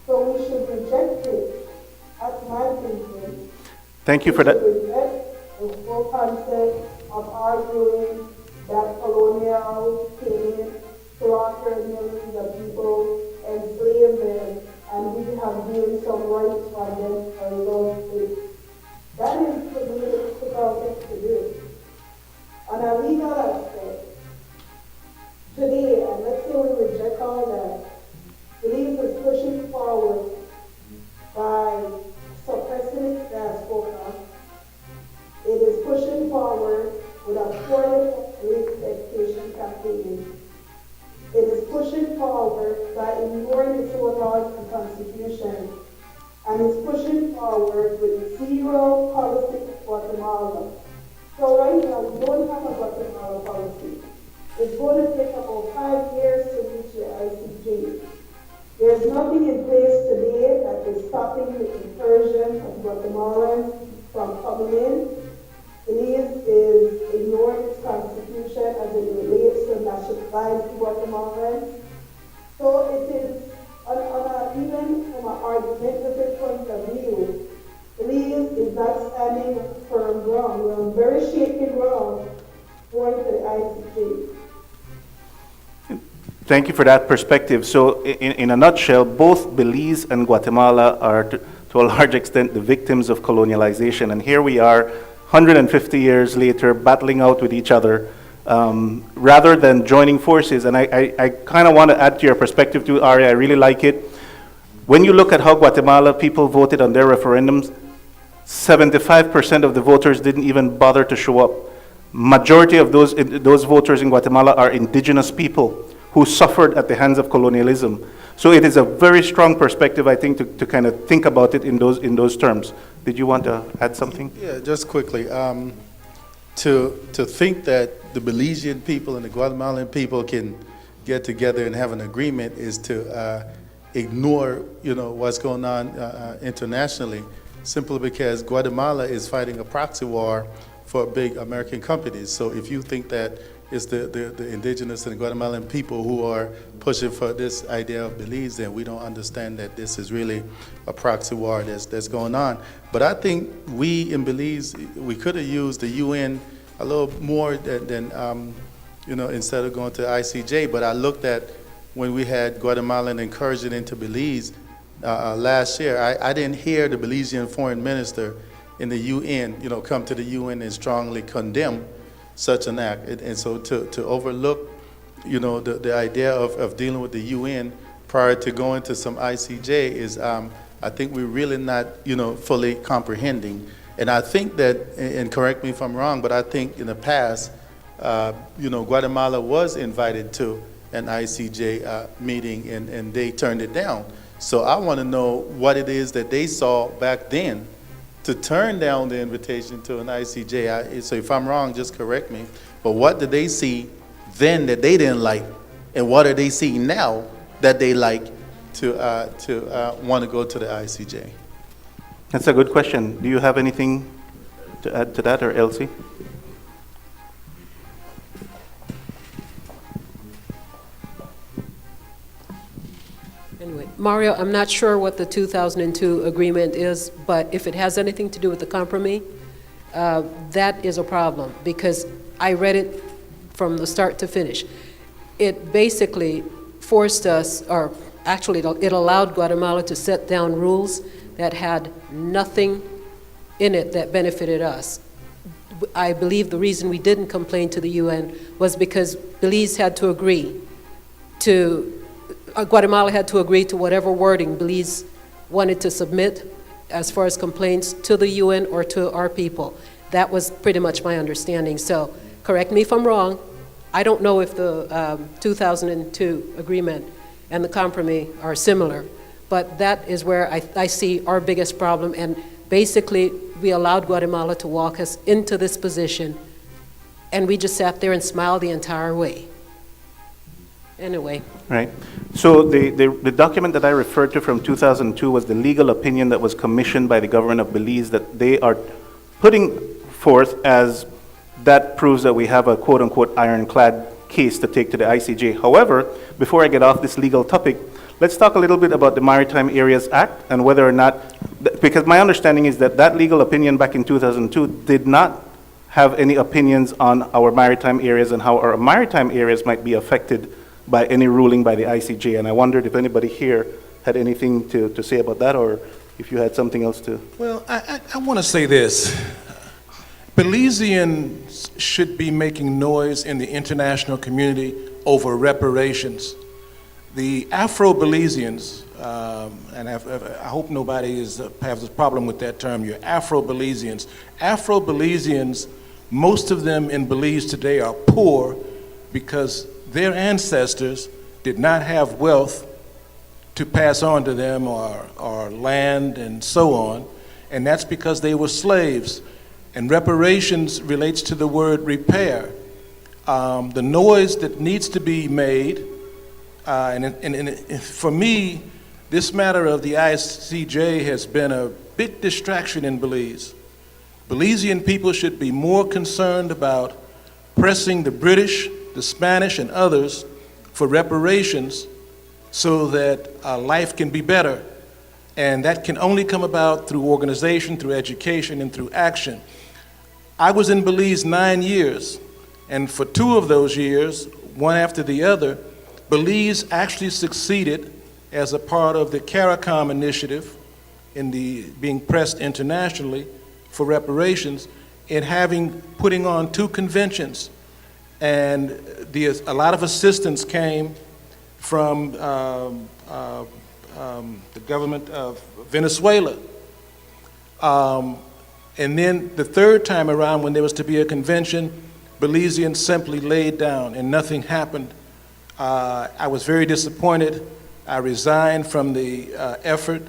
So we should reject it. That's my thinking. Thank you for that. We should reject the whole concept of arguing that colonial came, slaughtered millions of people, enslaved them, and we have gained some rights from them as a result of it. That is the really difficult thing to do. On a legal aspect, today, and let's say we reject all that, Belize is pushing forward by suppressing its diaspora. It is pushing forward with a foreign education campaign. It is pushing forward by ignoring its own laws and constitution. And it's pushing forward with zero policy for Guatemala. So right now, we don't have a Guatemala policy. It's going to take about 5 years to reach the ICJ. There's nothing in place today that is stopping the incursion of Guatemalans from coming in. Belize is ignoring its constitution as it relates to Belize Guatemalans. So it is, even from an argumentative point of view, Belize is not standing on firm ground. We're on very shaky ground going to the ICJ. Thank you for that perspective. So in a nutshell, both Belize and Guatemala are, to a large extent, the victims of colonialization. And here we are, 150 years later, battling out with each other, rather than joining forces. And I kind of want to add to your perspective too, Ari, I really like it. When you look at how Guatemala people voted on their referendums, 75% of the voters didn't even bother to show up. Majority of those voters in Guatemala are indigenous people who suffered at the hands of colonialism. So it is a very strong perspective, I think, to kind of think about it in those terms. Did you want to add something? Yeah, just quickly. To think that the Belizean people and the Guatemalan people can get together and have an agreement is to ignore, what's going on internationally, simply because Guatemala is fighting a proxy war for big American companies. So if you think that it's the indigenous and the Guatemalan people who are pushing for this idea of Belize, then we don't understand that this is really a proxy war that's going on. But I think we in Belize, we could have used the UN a little more than instead of going to ICJ. But I looked at when we had Guatemalan incursion into Belize last year, I didn't hear the Belizean foreign minister in the UN, come to the UN and strongly condemn such an act. And so to overlook, the idea of dealing with the UN prior to going to some ICJ is, I think we're really not, fully comprehending. And I think that, and correct me if I'm wrong, but I think in the past, Guatemala was invited to an ICJ meeting and they turned it down. So I want to know what it is that they saw back then to turn down the invitation to an ICJ. So if I'm wrong, just correct me. But what did they see then that they didn't like? And what are they seeing now that they like to want to go to the ICJ? That's a good question. Do you have anything to add to that, or Elsie? Anyway, Mario, I'm not sure what the 2002 agreement is, but if it has anything to do with the compromise, that is a problem because I read it from the start to finish. It basically forced us, or actually it allowed Guatemala to set down rules that had nothing in it that benefited us. I believe the reason we didn't complain to the UN was because Belize had to agree to Guatemala had to agree to whatever wording Belize wanted to submit as far as complaints to the UN or to our people. That was pretty much my understanding. So correct me if I'm wrong. I don't know if the 2002 agreement and the compromise are similar, but that is where I see our biggest problem. And basically, we allowed Guatemala to walk us into this position, and we just sat there and smiled the entire way. Anyway. Right. So the document that I referred to from 2002 was the legal opinion that was commissioned by the government of Belize that they are putting forth as that proves that we have a quote-unquote ironclad case to take to the ICJ. However, before I get off this legal topic, let's talk a little bit about the Maritime Areas Act and whether or not, because my understanding is that that legal opinion back in 2002 did not have any opinions on our maritime areas and how our maritime areas might be affected by any ruling by the ICJ. And I wondered if anybody here had anything to say about that, or if you had something else to. Well, I want to say this. Belizeans should be making noise in the international community over reparations. The Afro-Belizeans, and I hope nobody has a problem with that term, you're Afro-Belizeans. Afro-Belizeans, most of them in Belize today are poor because their ancestors did not have wealth to pass on to them or land and so on, and that's because they were slaves. And reparations relates to the word repair. The noise that needs to be made, and for me, this matter of the ICJ has been a big distraction in Belize. Belizean people should be more concerned about pressing the British, the Spanish and others for reparations so that life can be better. And that can only come about through organization, through education, and through action. I was in Belize 9 years, and for 2 of those years, one after the other, Belize actually succeeded as a part of the CARICOM initiative in the being pressed internationally for reparations in putting on 2 conventions. And a lot of assistance came from the government of Venezuela. And then the 3rd time around, when there was to be a convention, Belizeans simply laid down and nothing happened. I was very disappointed. I resigned from the effort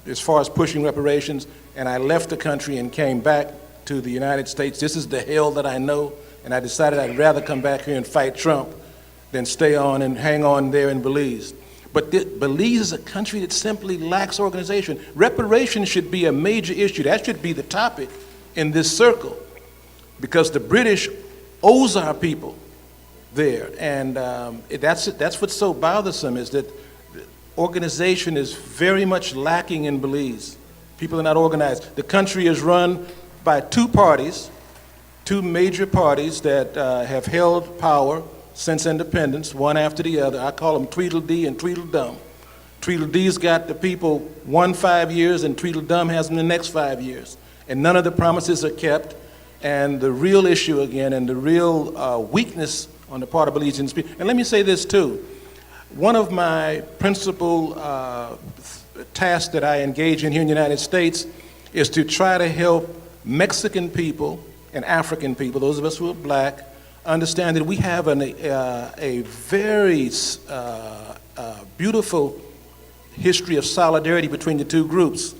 as far as pushing reparations, and I left the country and came back to the United States. This is the hell that I know, and I decided I'd rather come back here and fight Trump than stay on and hang on there in Belize. But Belize is a country that simply lacks organization. Reparations should be a major issue. That should be the topic in this circle, because the British owes our people there. And that's what's so bothersome, is that organization is very much lacking in Belize. People are not organized. The country is run by 2 parties, 2 major parties that have held power since independence, one after the other. I call them Tweedledee and Tweedledum. Tweedledee's got the people 5 years, and Tweedledum has them the next 5 years. And none of the promises are kept. And the real issue again, and the real weakness on the part of Belizeans people, and let me say this too, one of my principal tasks that I engage in here in the United States is to try to help Mexican people and African people, those of us who are black, understand that we have a very beautiful history of solidarity between the 2 groups.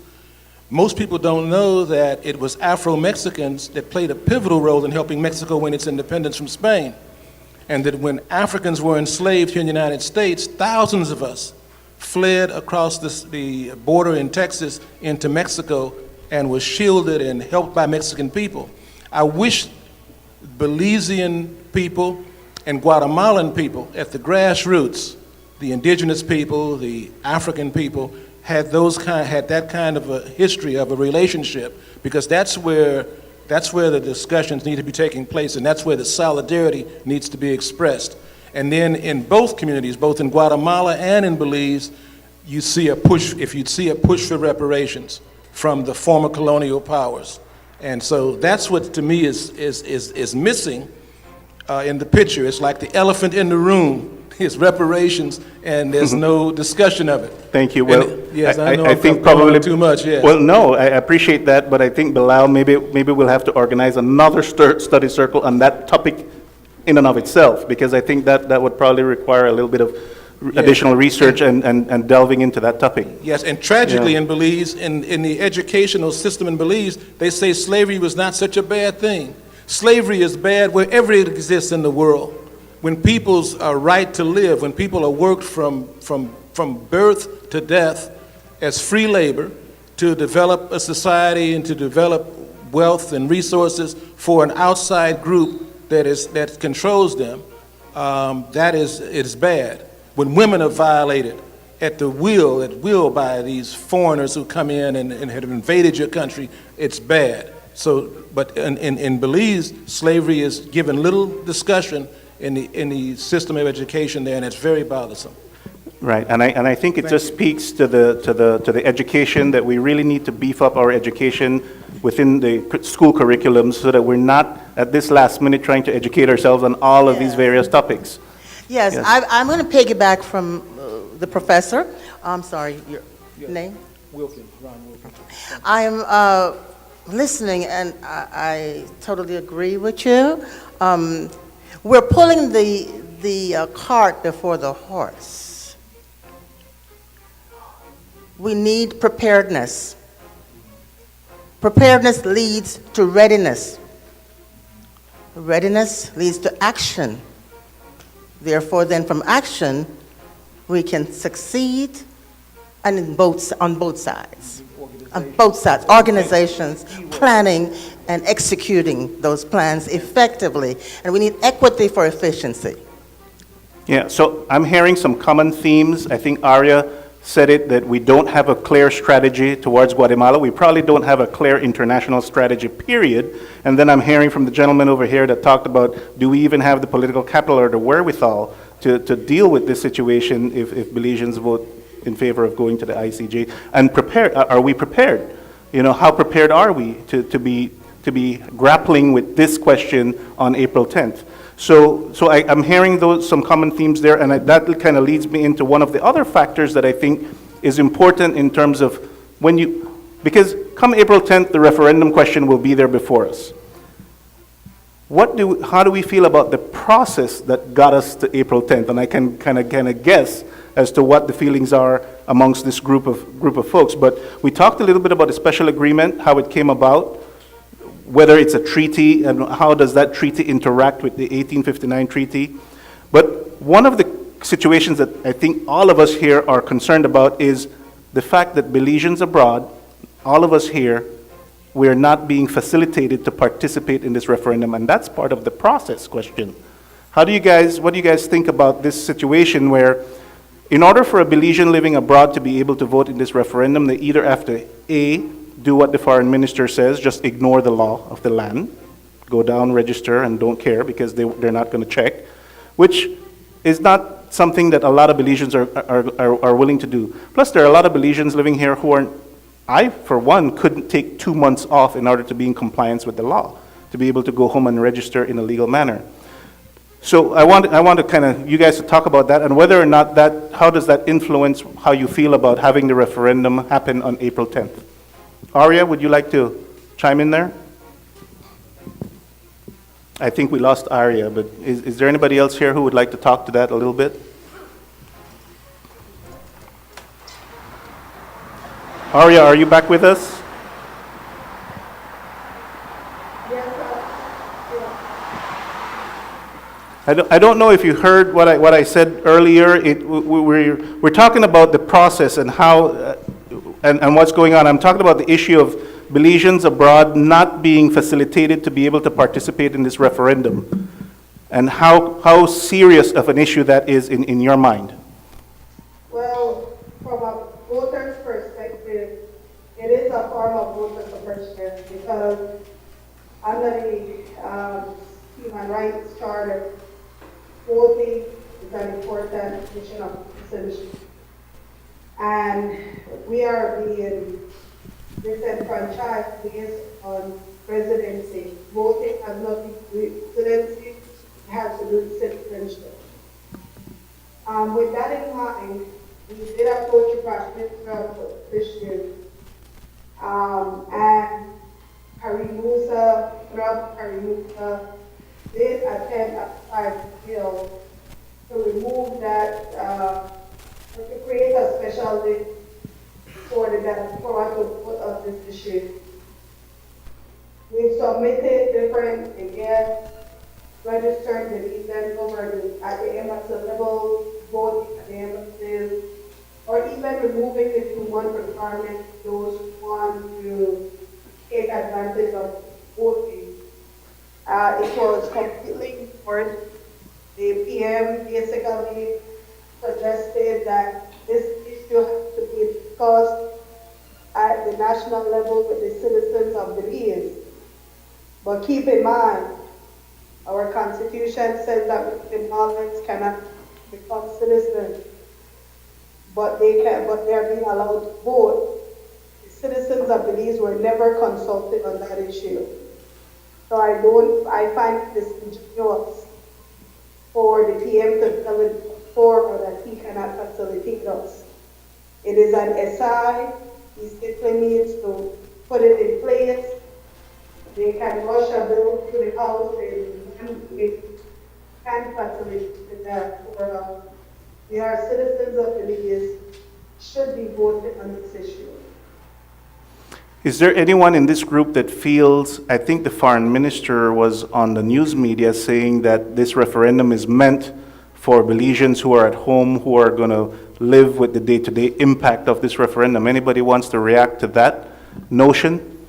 Most people don't know that it was Afro-Mexicans that played a pivotal role in helping Mexico win its independence from Spain. And that when Africans were enslaved here in the United States, thousands of us fled across the border in Texas into Mexico and was shielded and helped by Mexican people. I wish Belizean people and Guatemalan people at the grassroots, the indigenous people, the African people, had that kind of a history of a relationship, because that's where the discussions need to be taking place, and that's where the solidarity needs to be expressed. And then in both communities, both in Guatemala and in Belize, you see a push for reparations from the former colonial powers. And so that's what, to me, is missing in the picture. It's like the elephant in the room is reparations, and there's no discussion of it. Thank you. Well, yes, I think probably too much. Yeah. Well, no, I appreciate that, but I think, Bilal, maybe we'll have to organize another study circle on that topic in and of itself, because I think that would probably require a little bit of additional research and delving into that topic. Yes, and tragically in Belize, in the educational system in Belize, they say slavery was not such a bad thing. Slavery is bad wherever it exists in the world. When people's right to live, when people are worked from birth to death as free labor to develop a society and to develop wealth and resources for an outside group that controls them, it is bad. When women are violated at will by these foreigners who come in and have invaded your country, it's bad. So, but in Belize, slavery is given little discussion in the system of education there, and it's very bothersome. Right, and I think it just speaks to the education, that we really need to beef up our education within the school curriculum, so that we're not at this last minute trying to educate ourselves on all of these various topics. Yes, I'm going to piggyback from the professor. I'm sorry, your name? Wilkins, Ron Wilkins. I'm listening, and I totally agree with you. We're pulling the cart before the horse. We need preparedness. Preparedness leads to readiness. Readiness leads to action. Therefore, then from action, we can succeed, and on both sides. On both sides, organizations, planning, and executing those plans effectively. And we need equity for efficiency. Yeah, so I'm hearing some common themes. I think Arya said it, that we don't have a clear strategy towards Guatemala. We probably don't have a clear international strategy, period. And then I'm hearing from the gentleman over here that talked about, do we even have the political capital or the wherewithal to deal with this situation if Belizeans vote in favor of going to the ICJ? And are we prepared? You know, how prepared are we to be grappling with this question on April 10th? So I'm hearing some common themes there, and that kind of leads me into one of the other factors that I think is important in terms of because come April 10th, the referendum question will be there before us. How do we feel about the process that got us to April 10th? And I can kind of guess as to what the feelings are amongst this group of folks. But we talked a little bit about the special agreement, how it came about, whether it's a treaty, and how does that treaty interact with the 1859 treaty. But one of the situations that I think all of us here are concerned about is the fact that Belizeans abroad, all of us here, we are not being facilitated to participate in this referendum, and that's part of the process question. What do you guys think about this situation where, in order for a Belizean living abroad to be able to vote in this referendum, they either have to, A, do what the foreign minister says, just ignore the law of the land, go down, register, and don't care because they're not going to check, which is not something that a lot of Belizeans are willing to do. Plus, there are a lot of Belizeans living here who are, I, for one, couldn't take 2 months off in order to be in compliance with the law, to be able to go home and register in a legal manner. So I want to kind of, you guys to talk about that, and whether or not how does that influence how you feel about having the referendum happen on April 10th? Arya, would you like to chime in there? I think we lost Arya, but is there anybody else here who would like to talk to that a little bit? Arya, are you back with us? I don't know if you heard what I said earlier. We're talking about the process and how and what's going on. I'm talking about the issue of Belizeans abroad not being facilitated to be able to participate in this referendum, and how serious of an issue that is in your mind. Well, from a voter's perspective, it is a form of voter suppression because under the Human Rights Charter, voting is an important mission of citizenship. And we are being disenfranchised based on residency. Voting has nothing to do with residency, it has to do with citizenship. With that in mind, we did approach the Prime Minister this year, and Karimusa did attend a private bill to remove that, to create a special list for the diaspora to put up this issue. We've submitted different, again, registered Belizeans at the embassy level, voting at the embassies, or even removing the 2-month requirement for those who want to take advantage of voting. It was completely ignored. The PM basically suggested that this issue has to be discussed at the national level with the citizens of Belize. But keep in mind, our Constitution says that Guatemalans cannot become citizens, but they are being allowed to vote. The citizens of Belize were never consulted on that issue. So I find it disingenuous for the PM to tell it for that he cannot facilitate us. It is an SI, he simply needs to put it in place. They can rush a bill to the House and it can facilitate that. We are citizens of Belize, should be voted on this issue. Is there anyone in this group that feels, I think the foreign minister was on the news media saying that this referendum is meant for Belizeans who are at home, who are going to live with the day-to-day impact of this referendum? Anybody wants to react to that notion?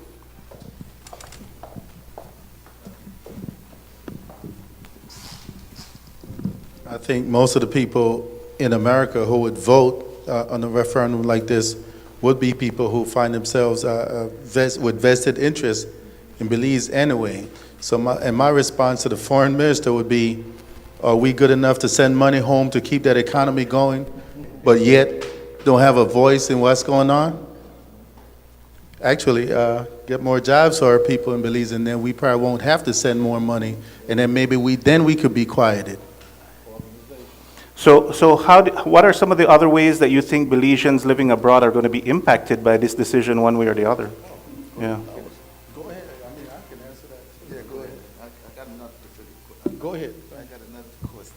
think most of the people in America who would vote on a referendum like this would be people who find themselves with vested interest in Belize anyway. So my response to the foreign minister would be, are we good enough to send money home to keep that economy going, but yet don't have a voice in what's going on? Actually, get more jobs for our people in Belize, and then we probably won't have to send more money, and then maybe we could be quieted. So what are some of the other ways that you think Belizeans living abroad are going to be impacted by this decision one way or the other? Yeah. Go ahead. I mean, I can answer that. Yeah, go ahead. I got another question. Go ahead. I got another question.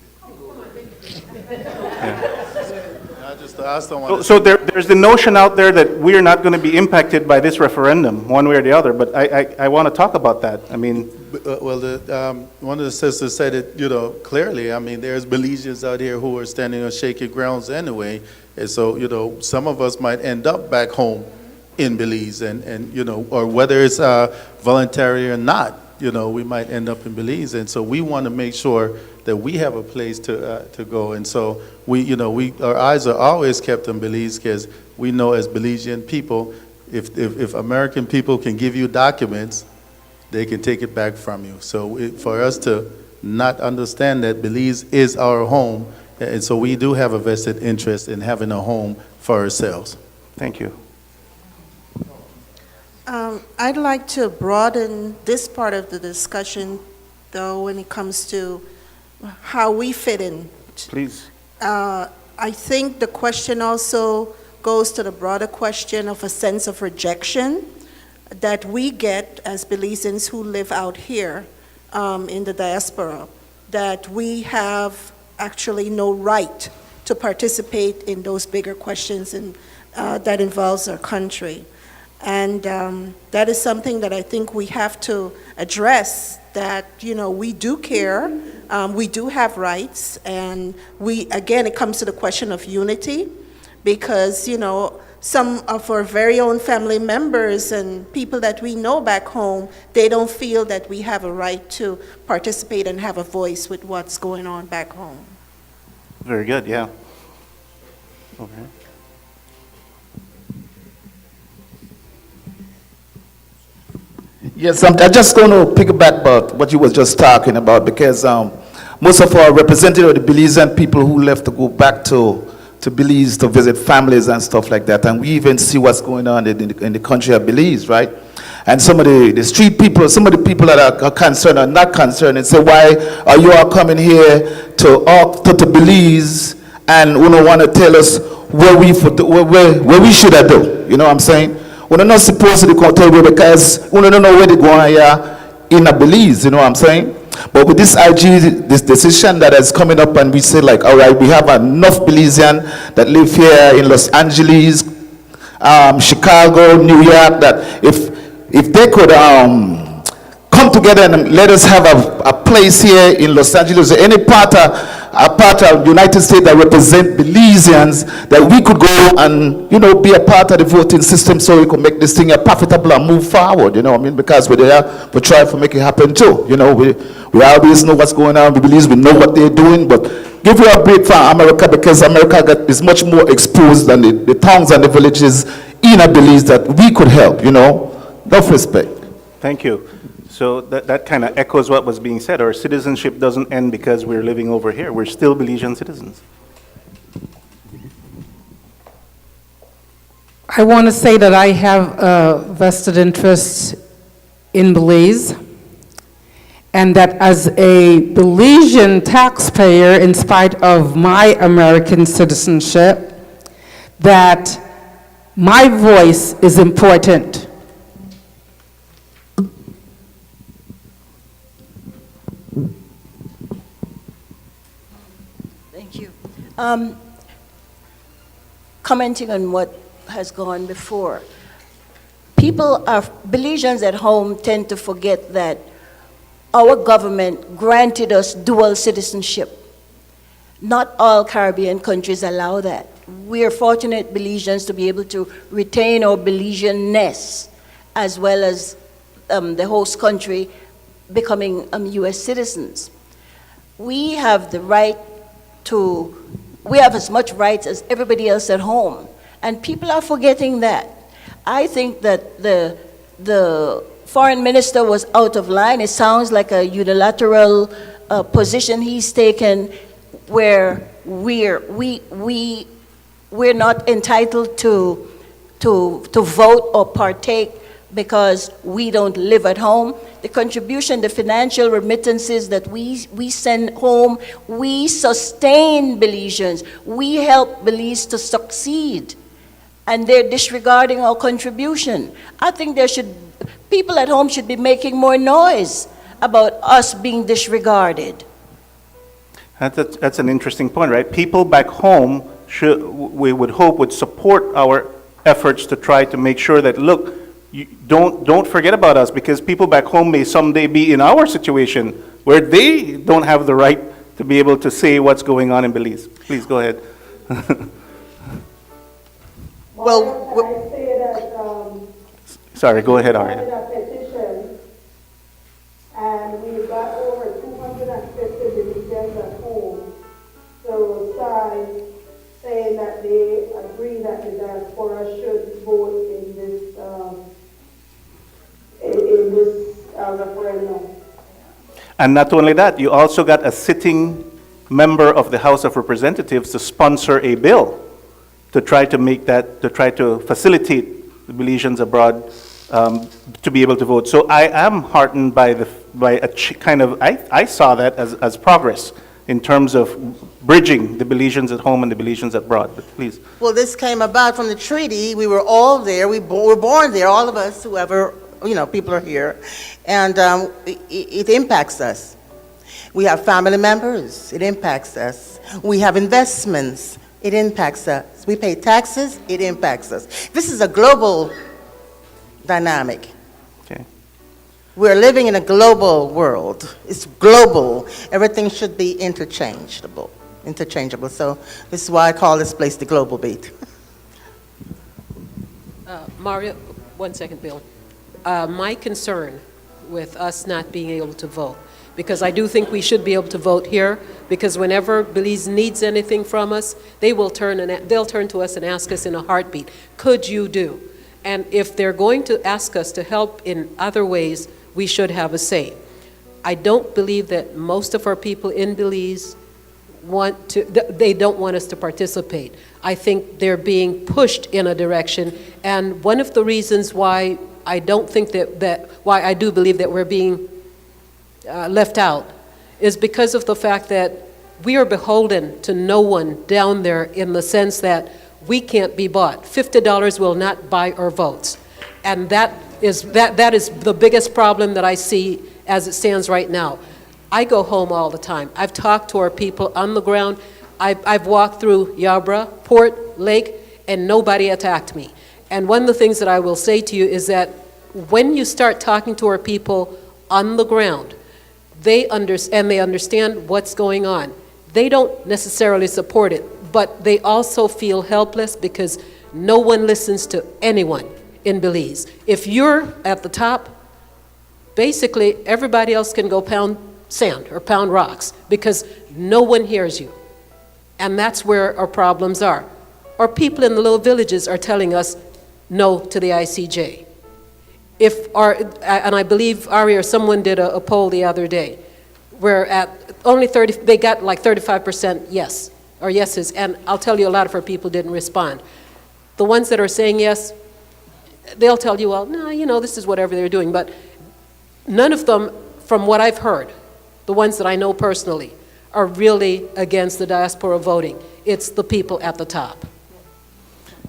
I just don't want So there's the notion out there that we're not going to be impacted by this referendum one way or the other, but I want to talk about that. I mean, well, one of the sisters said it, clearly. I mean, there's Belizeans out here who are standing on shaky grounds anyway, and so, some of us might end up back home in Belize, and or whether it's voluntary or not, we might end up in Belize, and so we want to make sure that we have a place to go, and so our eyes are always kept on Belize, because we know as Belizean people, if American people can give you documents, they can take it back from you. So for us to not understand that Belize is our home, and so we do have a vested interest in having a home for ourselves. Thank you. I'd like to broaden this part of the discussion, though, when it comes to how we fit in. Please. I think the question also goes to the broader question of a sense of rejection that we get as Belizeans who live out here in the diaspora, that we have actually no right to participate in those bigger questions that involves our country. And that is something that I think we have to address, that, we do care, we do have rights, and again, it comes to the question of unity, because, some of our very own family members and people that we know back home, they don't feel that we have a right to participate and have a voice with what's going on back home. Very good, yeah. Okay. Yes, I'm just going to piggyback about what you were just talking about, because most of our representatives of the Belizean people who left to go back to Belize to visit families and stuff like that, and we even see what's going on in the country of Belize, right? And some of the street people, some of the people that are concerned are not concerned and say, why are you all coming here to Belize and you don't want to tell us where we should do? You know what I'm saying? We're not supposed to tell you because we don't know where they're going here in a Belize, you know what I'm saying? But with this decision that is coming up, and we say like, all right, we have enough Belizean that live here in Los Angeles, Chicago, New York, that if they could come together and let us have a place here in Los Angeles, or any part of the United States that represent Belizeans, that we could go and, be a part of the voting system so we could make this thing profitable and move forward, because we're there, we try to make it happen too. We always know what's going on. We believe we know what they're doing, but give you a break from America, because America is much more exposed than the towns and the villages in a Belize that we could help, Enough respect. Thank you. So that kind of echoes what was being said. Our citizenship doesn't end because we're living over here. We're still Belizean citizens. I want to say that I have a vested interest in Belize, and that as a Belizean taxpayer, in spite of my American citizenship, that my voice is important. Thank you. Commenting on what has gone before, Belizeans at home tend to forget that our government granted us dual citizenship. Not all Caribbean countries allow that. We are fortunate Belizeans to be able to retain our Belizeanness, as well as the host country becoming US citizens. We have the right we have as much rights as everybody else at home. And people are forgetting that. I think that the foreign minister was out of line. It sounds like a unilateral position he's taken where we're not entitled to vote or partake because we don't live at home. The contribution, the financial remittances that we send home, we sustain Belizeans. We help Belize to succeed. And they're disregarding our contribution. I think people at home should be making more noise about us being disregarded. That's an interesting point, right? People back home we would hope would support our efforts to try to make sure that, look, don't forget about us, because people back home may someday be in our situation where they don't have the right to be able to say what's going on in Belize. Please go ahead. Well, I say that Sorry, go ahead, Arya. a petition, and we've got over 250 Belizeans at home. So sign saying that they agree that the diaspora should vote in this referendum. And not only that, you also got a sitting member of the House of Representatives to sponsor a bill to try to facilitate the Belizeans abroad to be able to vote. So I am heartened by I saw that as progress in terms of bridging the Belizeans at home and the Belizeans abroad. But please. Well, this came about from the treaty. We were all there. We were born there, all of us, whoever, people are here. And it impacts us. We have family members. It impacts us. We have investments. It impacts us. We pay taxes. It impacts us. This is a global dynamic. Okay. We're living in a global world. It's global. Everything should be interchangeable. So this is why I call this place the Global Beat. Mario, 1 second, Bill. My concern with us not being able to vote, because I do think we should be able to vote here, because whenever Belize needs anything from us, they'll turn to us and ask us in a heartbeat, could you do? And if they're going to ask us to help in other ways, we should have a say. I don't believe that most of our people in Belize they don't want us to participate. I think they're being pushed in a direction, and one of the reasons why I don't think why I do believe that we're being left out is because of the fact that we are beholden to no one down there, in the sense that we can't be bought. $50 will not buy our votes. And that is the biggest problem that I see as it stands right now. I go home all the time. I've talked to our people on the ground. I've walked through Yabra, Port, Lake, and nobody attacked me. And one of the things that I will say to you is that when you start talking to our people on the ground, they understand what's going on. They don't necessarily support it, but they also feel helpless because no one listens to anyone in Belize. If you're at the top, basically everybody else can go pound sand or pound rocks because no one hears you. And that's where our problems are. Our people in the little villages are telling us no to the ICJ. And I believe Ari or someone did a poll the other day, where they got like 35% yes, or yeses, and I'll tell you a lot of our people didn't respond. The ones that are saying yes, they'll tell you, well, no, this is whatever they're doing, but none of them, from what I've heard, the ones that I know personally, are really against the diaspora voting. It's the people at the top.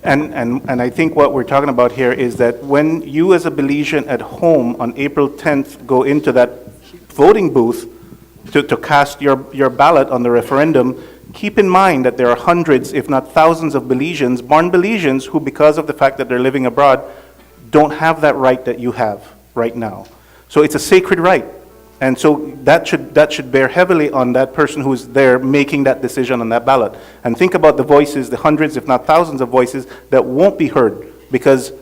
And I think what we're talking about here is that when you as a Belizean at home on April 10th go into that voting booth to cast your ballot on the referendum, keep in mind that there are hundreds, if not thousands of Belizeans, born Belizeans, who because of the fact that they're living abroad, don't have that right that you have right now. So it's a sacred right. And so that should bear heavily on that person who's there making that decision on that ballot. And think about the voices, the hundreds, if not thousands of voices that won't be heard because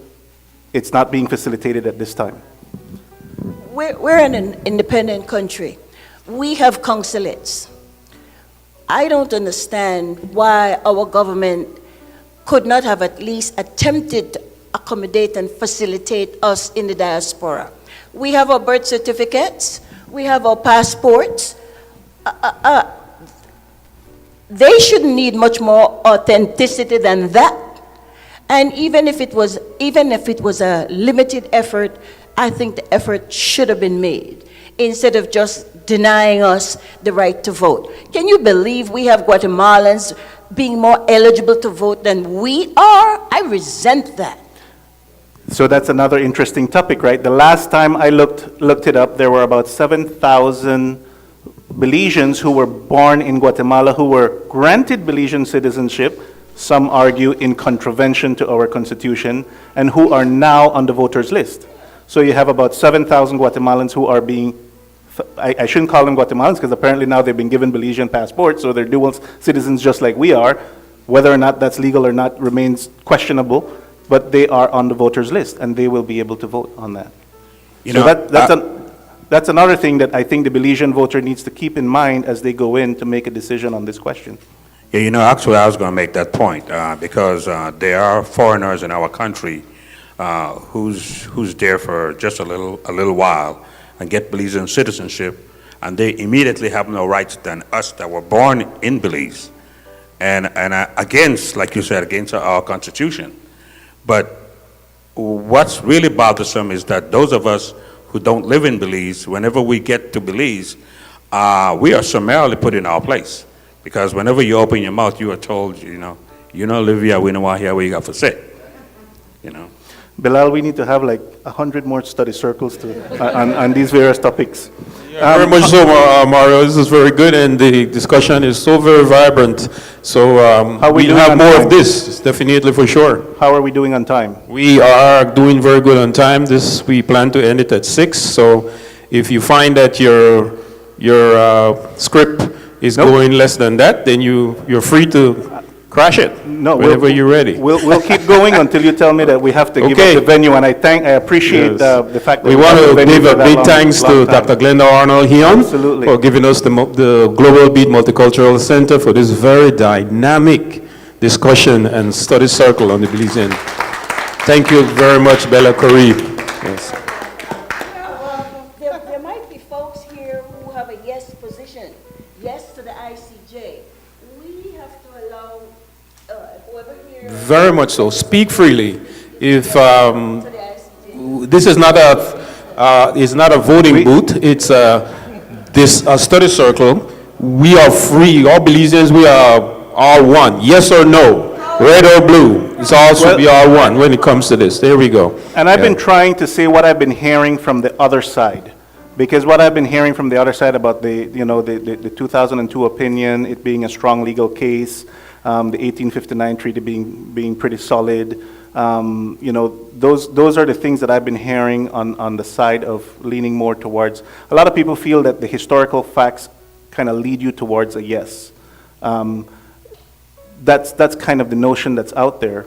it's not being facilitated at this time. We're in an independent country. We have consulates. I don't understand why our government could not have at least attempted to accommodate and facilitate us in the diaspora. We have our birth certificates, we have our passports. They shouldn't need much more authenticity than that. And even if it was a limited effort, I think the effort should have been made instead of just denying us the right to vote. Can you believe we have Guatemalans being more eligible to vote than we are? I resent that. So that's another interesting topic, right? The last time I looked it up, there were about 7,000 Belizeans who were born in Guatemala who were granted Belizean citizenship, some argue in contravention to our Constitution, and who are now on the voters list. So you have about 7,000 Guatemalans who are being, I shouldn't call them Guatemalans because apparently now they've been given Belizean passports, so they're dual citizens just like we are. Whether or not that's legal or not remains questionable, but they are on the voters list and they will be able to vote on that. That's another thing that I think the Belizean voter needs to keep in mind as they go in to make a decision on this question. Yeah, actually I was going to make that point because there are foreigners in our country who's there for just a little while and get Belizean citizenship, and they immediately have no rights than us that were born in Belize, and against, like you said, against our Constitution. But what's really bothersome is that those of us who don't live in Belize, whenever we get to Belize, we are summarily put in our place. Because whenever you open your mouth, you are told, you don't live here, we don't want here, where you got for sit. Bilal, we need to have like 100 more study circles on these various topics. Yeah, very much so, Mario. This is very good, and the discussion is so very vibrant. So we'll have more of this, definitely for sure. How are we doing on time? We are doing very good on time. We plan to end it at 6. So if you find that your script is going less than that, then you're free to crash it whenever you're ready. We'll keep going until you tell me that we have to give up the venue, and I appreciate the fact that we want to give a big thanks to Dr. Glenda Arnold-Heon for giving us the Global Beat Multicultural Center for this very dynamic discussion and study circle on the Belizean. Thank you very much, Bella Carib. Yes. There might be folks here who have a yes position, yes to the ICJ. We have to allow whoever here... Very much so. Speak freely. If this is not a voting booth, it's a study circle. We are free. All Belizeans, we are all one. Yes or no, red or blue. It's all should be all one when it comes to this. There we go. And I've been trying to say what I've been hearing from the other side. Because what I've been hearing from the other side about the 2002 opinion, it being a strong legal case, the 1859 treaty being pretty solid, those are the things that I've been hearing on the side of leaning more towards. A lot of people feel that the historical facts kind of lead you towards a yes. That's kind of the notion that's out there.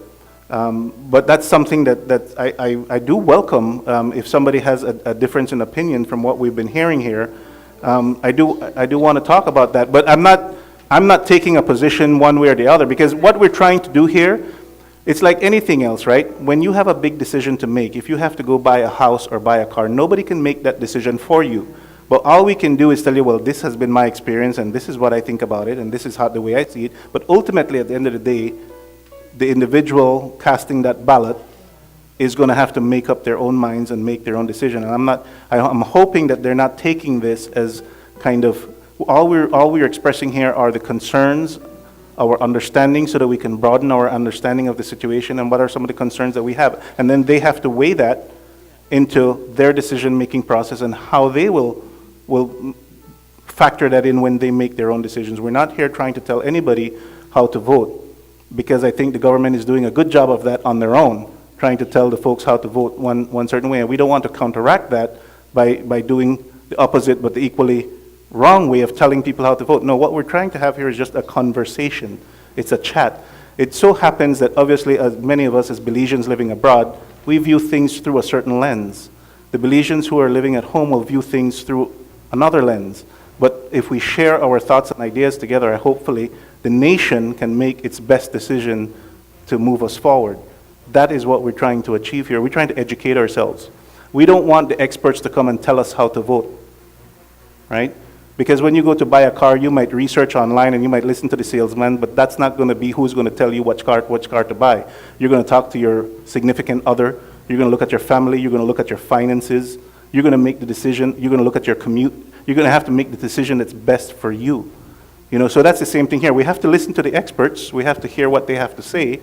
But that's something that I do welcome. If somebody has a difference in opinion from what we've been hearing here, I do want to talk about that. But I'm not taking a position one way or the other, because what we're trying to do here, it's like anything else, right? When you have a big decision to make, if you have to go buy a house or buy a car, nobody can make that decision for you. But all we can do is tell you, well, this has been my experience, and this is what I think about it, and this is the way I see it. But ultimately, at the end of the day, the individual casting that ballot is going to have to make up their own minds and make their own decision. And I'm hoping that they're not taking this as kind of, all we're expressing here are the concerns, our understanding, so that we can broaden our understanding of the situation and what are some of the concerns that we have. And then they have to weigh that into their decision-making process and how they will factor that in when they make their own decisions. We're not here trying to tell anybody how to vote, because I think the government is doing a good job of that on their own, trying to tell the folks how to vote one certain way. And we don't want to counteract that by doing the opposite, but the equally wrong way of telling people how to vote. No, what we're trying to have here is just a conversation. It's a chat. It so happens that obviously, as many of us as Belizeans living abroad, we view things through a certain lens. The Belizeans who are living at home will view things through another lens. But if we share our thoughts and ideas together, hopefully the nation can make its best decision to move us forward. That is what we're trying to achieve here. We're trying to educate ourselves. We don't want the experts to come and tell us how to vote, right? Because when you go to buy a car, you might research online and you might listen to the salesman, but that's not going to be who's going to tell you which car to buy. You're going to talk to your significant other. You're going to look at your family. You're going to look at your finances. You're going to make the decision. You're going to look at your commute. You're going to have to make the decision that's best for you. You know, so that's the same thing here. We have to listen to the experts. We have to hear what they have to say,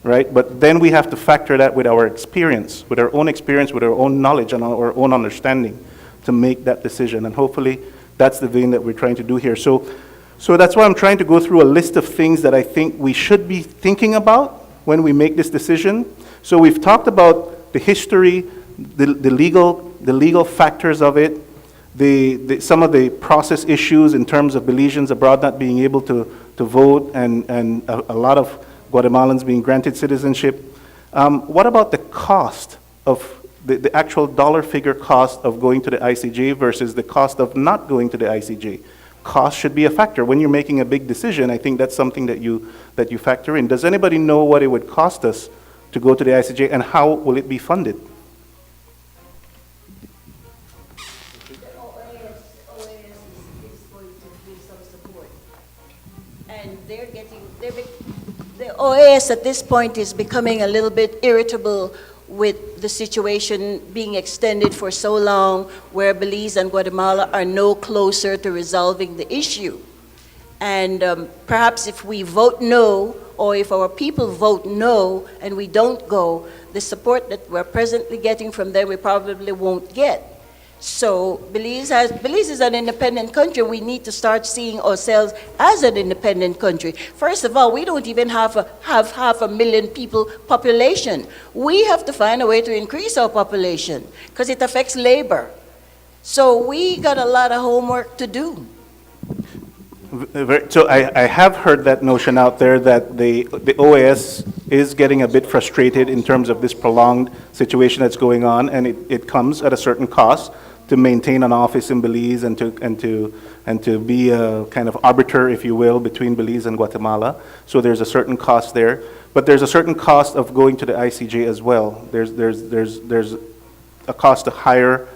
right? But then we have to factor that with our experience, with our own knowledge and our own understanding to make that decision. And hopefully that's the vein that we're trying to do here. So that's why I'm trying to go through a list of things that I think we should be thinking about when we make this decision. So we've talked about the history, the legal factors of it, some of the process issues in terms of Belizeans abroad not being able to vote and a lot of Guatemalans being granted citizenship. What about the cost of the actual dollar figure cost of going to the ICJ versus the cost of not going to the ICJ? Cost should be a factor. When you're making a big decision, I think that's something that you factor in. Does anybody know what it would cost us to go to the ICJ and how will it be funded? The OAS at this point is becoming a little bit irritable with the situation being extended for so long, where Belize and Guatemala are no closer to resolving the issue. And perhaps if we vote no, or if our people vote no and we don't go, the support that we're presently getting from them we probably won't get. So Belize is an independent country. We need to start seeing ourselves as an independent country. First of all, we don't even have half a million people population. We have to find a way to increase our population because it affects labor. So we got a lot of homework to do. So I have heard that notion out there that the OAS is getting a bit frustrated in terms of this prolonged situation that's going on, and it comes at a certain cost to maintain an office in Belize and to be a kind of arbiter, if you will, between Belize and Guatemala. So there's a certain cost there, but there's a certain cost of going to the ICJ as well. There's a cost to hire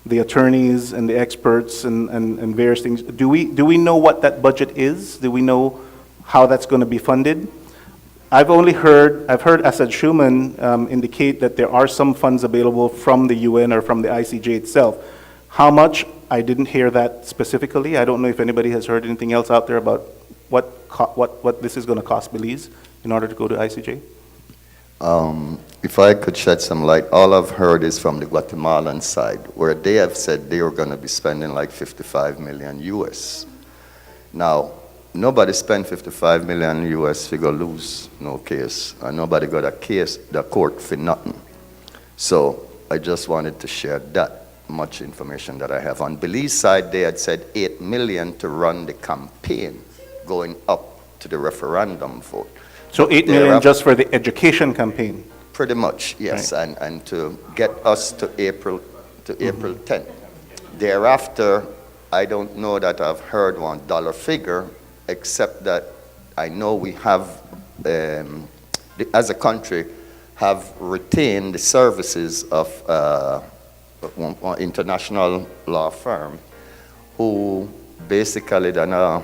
the attorneys and the experts and various things. Do we know what that budget is? Do we know how that's going to be funded? I've heard Assad Schuman indicate that there are some funds available from the UN or from the ICJ itself. How much? I didn't hear that specifically. I don't know if anybody has heard anything else out there about what this is going to cost Belize in order to go to ICJ. If I could shed some light, all I've heard is from the Guatemalan side, where they have said they are going to be spending like 55 million US. Now, nobody spent 55 million US, we go lose no case, and nobody got a case, the court for nothing. So I just wanted to share that much information that I have. On Belize side, they had said 8 million to run the campaign going up to the referendum vote. So 8 million just for the education campaign? Pretty much, yes, right. and to get us to April 10th. Thereafter, I don't know that I've heard one dollar figure, except that I know we have, as a country, have retained the services of one international law firm who basically done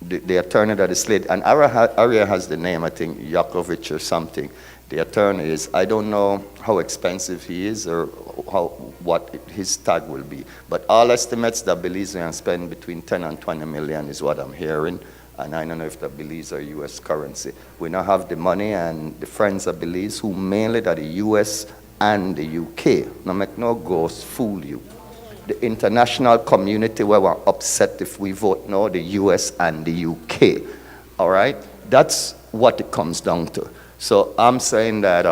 the attorney that is late, and Aria has the name, I think, Yakovich or something. The attorney is, I don't know how expensive he is or what his tag will be, but all estimates that Belizeans spend between 10 and 20 million is what I'm hearing, and I don't know if the Belize or US currency. We now have the money and the friends of Belize who mainly are the US and the UK. Now make no ghost fool you. The international community where we're upset if we vote no, the US and the UK, all right? That's what it comes down to. So I'm saying that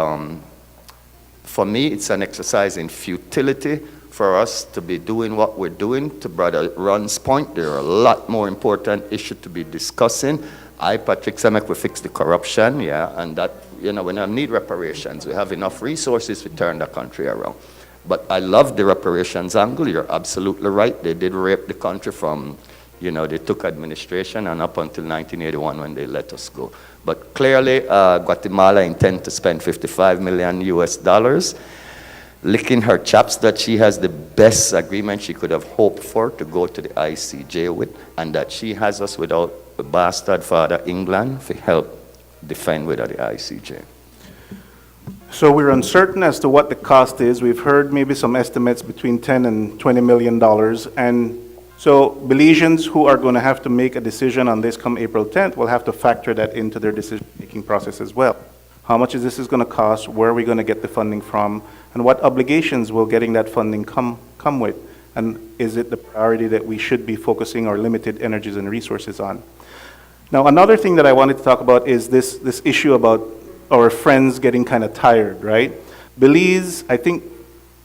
for me, it's an exercise in futility for us to be doing what we're doing. To Brother Ron's point, there are a lot more important issues to be discussing. Patrick Semek will fix the corruption, yeah, and that, you know, we don't need reparations. We have enough resources to turn the country around. But I love the reparations angle. You're absolutely right. They did rape the country from, they took administration and up until 1981 when they let us go. But clearly, Guatemala intends to spend $55 million US, licking her chops that she has the best agreement she could have hoped for to go to the ICJ with, and that she has us without the bastard father England for help defend with the ICJ. So we're uncertain as to what the cost is. We've heard maybe some estimates between $10 and $20 million. And so Belizeans who are going to have to make a decision on this come April 10th will have to factor that into their decision-making process as well. How much is this going to cost? Where are we going to get the funding from? And what obligations will getting that funding come with? And is it the priority that we should be focusing our limited energies and resources on? Now, another thing that I wanted to talk about is this issue about our friends getting kind of tired, right? Belize, I think,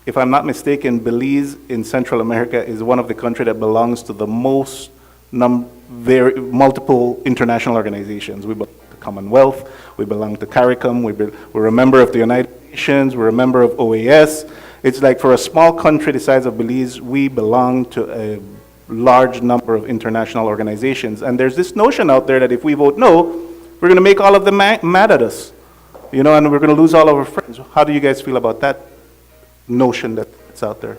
if I'm not mistaken, Belize in Central America is one of the countries that belongs to the most multiple international organizations. We belong to Commonwealth, we belong to CARICOM, we're a member of the United Nations, we're a member of OAS. It's like for a small country the size of Belize, we belong to a large number of international organizations. And there's this notion out there that if we vote no, we're going to make all of them mad at us. And we're going to lose all of our friends. How do you guys feel about that notion that's out there?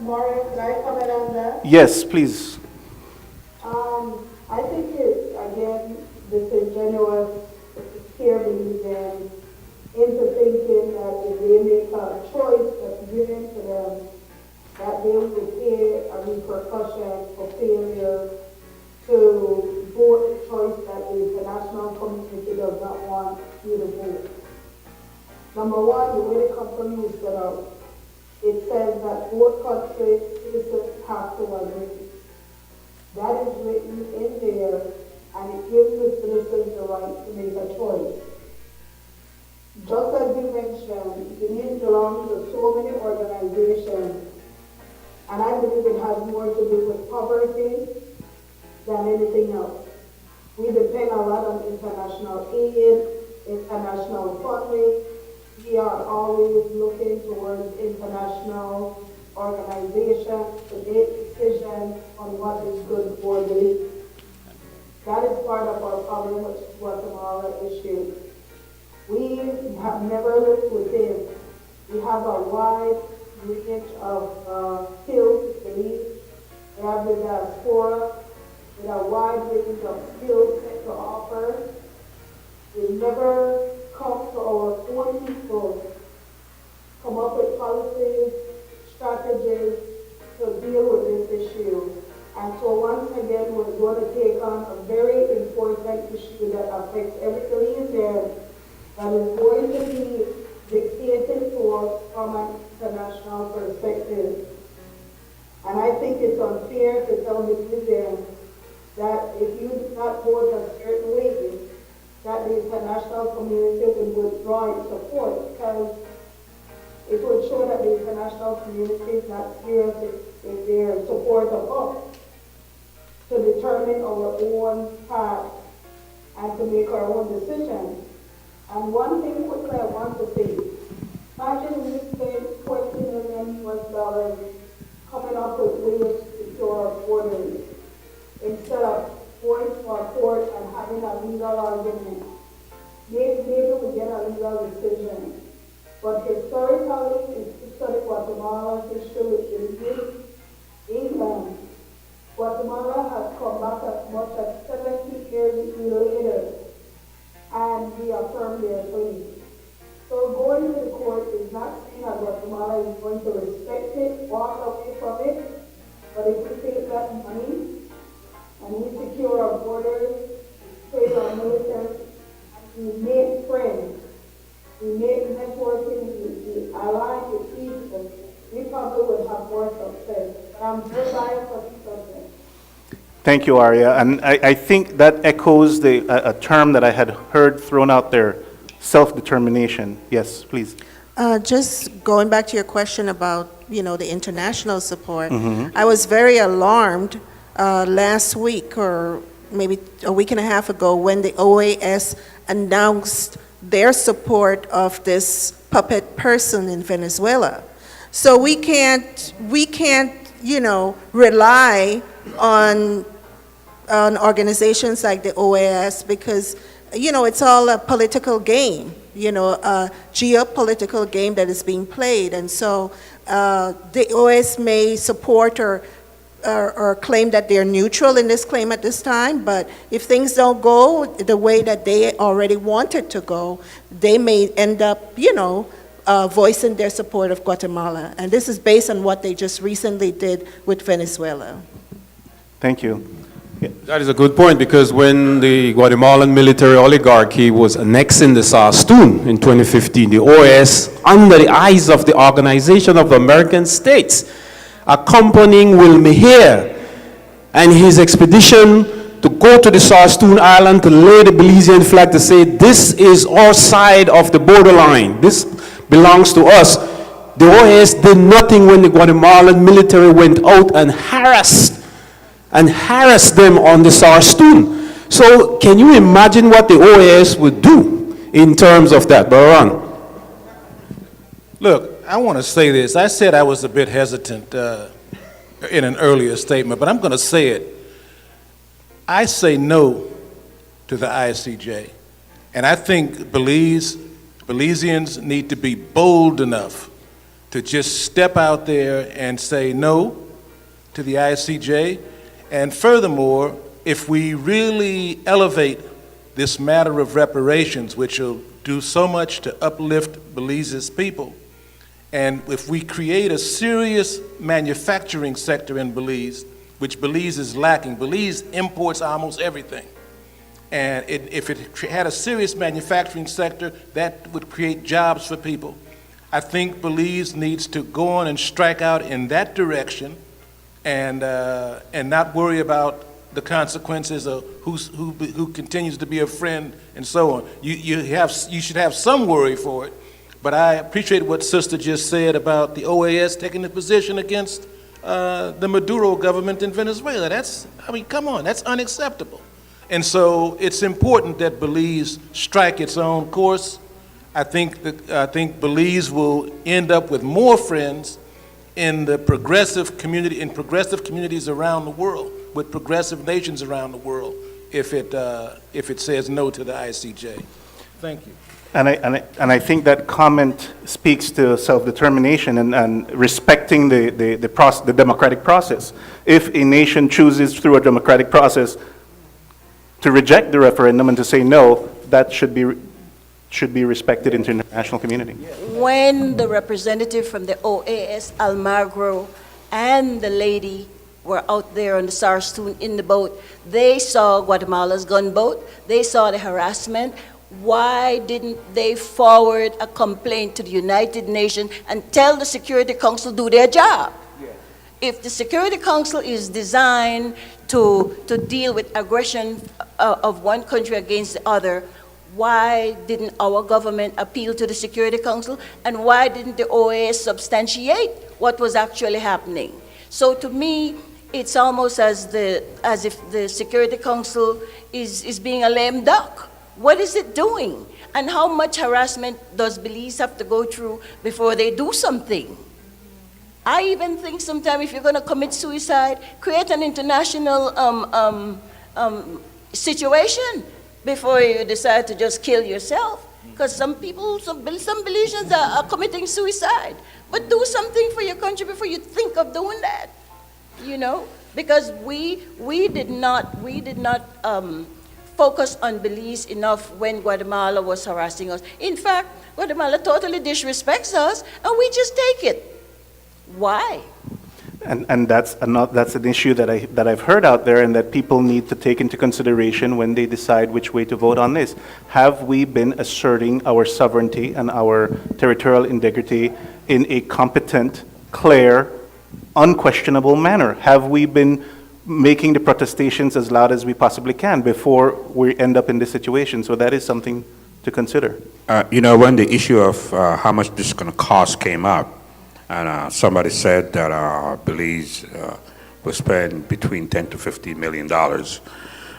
Mario, can I comment on that? Yes, please. I think it's, again, disingenuous to scare Belizeans into thinking that if they make a choice that's given to them, that they will pay a repercussion for failure to vote a choice that the international community does not want you to vote. Number one, the way the company is set up, it says that both countries' citizens have to agree. That is written in there, and it gives the citizens the right to make a choice. Just as you mentioned, Benin belongs to so many organizations, and I believe it has more to do with poverty than anything else. We depend a lot on international aid, international funding. We are always looking towards international organizations to make decisions on what is good for Belize. That is part of our problem with Guatemala issue. We have never lived within. We have a wide range of skills to Belize. We have the diaspora with a wide range of skills set to offer. We never come to our own people, come up with policies, strategies to deal with this issue. And so once again, we're going to take on a very important issue that affects every Belizean that is going to be dictated to us from an international perspective. And I think it's unfair to tell Belizeans that if you do not vote a certain way, that the international community will withdraw its support, because it will show that the international community is not serious in their support of us to determine our own path and to make our own decisions. And one thing quickly I want to say, imagine we spend $20 million US coming up with ways to secure our borders instead of going to a court and having a legal argument. Maybe we get a legal decision. But historically, if you study Guatemala history with England, Guatemala has come back as much as 70 years later and reaffirmed their claim. So going to the court is not saying that Guatemala is going to respect it, walk away from it, but if we take that money and we secure our borders, train our military, and we make friends, we make networking, we align with people, we probably would have more success. But I'm very biased for success. Thank you, Arya. And I think that echoes a term that I had heard thrown out there, self-determination. Yes, please. Just going back to your question about, the international support, I was very alarmed last week or maybe a week and a half ago when the OAS announced their support of this puppet person in Venezuela. So we can't, rely on organizations like the OAS because, it's all a political game, a geopolitical game that is being played. And so the OAS may support or claim that they're neutral in this claim at this time, but if things don't go the way that they already wanted to go, they may end up, voicing their support of Guatemala. And this is based on what they just recently did with Venezuela. Thank you. That is a good point, because when the Guatemalan military oligarchy was annexing the Saskatoon in 2015, the OAS, under the eyes of the Organization of the American States, accompanying Will Mejia and his expedition to go to the Saskatoon Island to lay the Belizean flag to say, this is our side of the borderline. This belongs to us. The OAS did nothing when the Guatemalan military went out and harassed them on the Saskatoon. So can you imagine what the OAS would do in terms of that, Baron? Look, I want to say this. I said I was a bit hesitant in an earlier statement, but I'm going to say it. I say no to the ICJ. And I think Belizeans need to be bold enough to just step out there and say no to the ICJ. And furthermore, if we really elevate this matter of reparations, which will do so much to uplift Belize's people, and if we create a serious manufacturing sector in Belize, which Belize is lacking, Belize imports almost everything. And if it had a serious manufacturing sector, that would create jobs for people. I think Belize needs to go on and strike out in that direction and not worry about the consequences of who continues to be a friend and so on. You should have some worry for it. But I appreciate what Sister just said about the OAS taking a position against the Maduro government in Venezuela. Come on, that's unacceptable. And so it's important that Belize strike its own course. I think Belize will end up with more friends in the progressive communities around the world, with progressive nations around the world, if it says no to the ICJ. Thank you. And I think that comment speaks to self-determination and respecting the democratic process. If a nation chooses through a democratic process to reject the referendum and to say no, that should be respected in the international community. When the representative from the OAS, Almagro, and the lady were out there on the Saskatoon in the boat, they saw Guatemala's gunboat, they saw the harassment. Why didn't they forward a complaint to the United Nations and tell the Security Council to do their job? Yeah. If the Security Council is designed to deal with aggression of one country against the other, why didn't our government appeal to the Security Council? And why didn't the OAS substantiate what was actually happening? So to me, it's almost as if the Security Council is being a lame duck. What is it doing? And how much harassment does Belize have to go through before they do something? I even think sometimes if you're going to commit suicide, create an international situation before you decide to just kill yourself. Because some Belizeans are committing suicide. But do something for your country before you think of doing that. Because we did not focus on Belize enough when Guatemala was harassing us. In fact, Guatemala totally disrespects us, and we just take it. Why? And that's an issue that I've heard out there, and that people need to take into consideration when they decide which way to vote on this. Have we been asserting our sovereignty and our territorial integrity in a competent, clear, unquestionable manner? Have we been making the protestations as loud as we possibly can before we end up in this situation? So that is something to consider. When the issue of how much this is going to cost came up, and somebody said that Belize will spend between $10 to $15 million,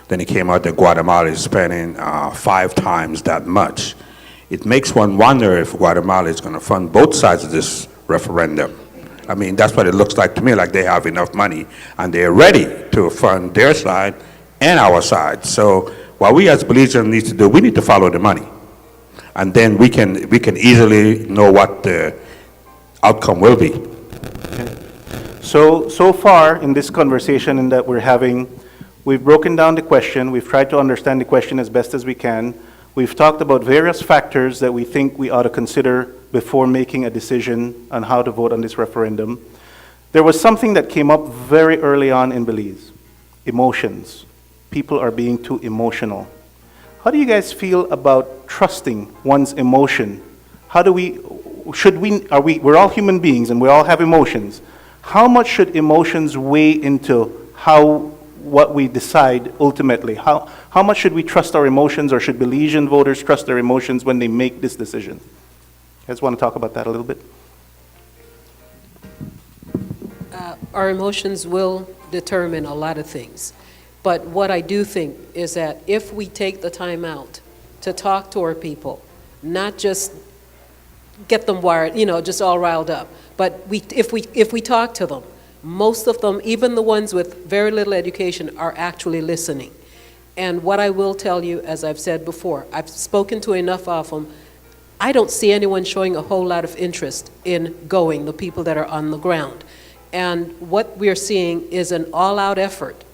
then it came out that Guatemala is spending 5 times that much. it makes one wonder if Guatemala is going to fund both sides of this referendum. I mean, that's what it looks like to me, like they have enough money and they're ready to fund their side and our side. So what we as Belizeans need to do, we need to follow the money. And then we can easily know what the outcome will be. So far in this conversation that we're having, we've broken down the question, we've tried to understand the question as best as we can. We've talked about various factors that we think we ought to consider before making a decision on how to vote on this referendum. There was something that came up very early on in Belize, emotions. People are being too emotional. How do you guys feel about trusting one's emotion? How do we're all human beings and we all have emotions. How much should emotions weigh into what we decide ultimately? How much should we trust our emotions, or should Belizean voters trust their emotions when they make this decision? You guys want to talk about that a little bit? Our emotions will determine a lot of things. But what I do think is that if we take the time out to talk to our people, not just get them wired, just all riled up, but if we talk to them, most of them, even the ones with very little education, are actually listening. And what I will tell you, as I've said before, I've spoken to enough of them, I don't see anyone showing a whole lot of interest in going, the people that are on the ground. And what we're seeing is an all-out effort,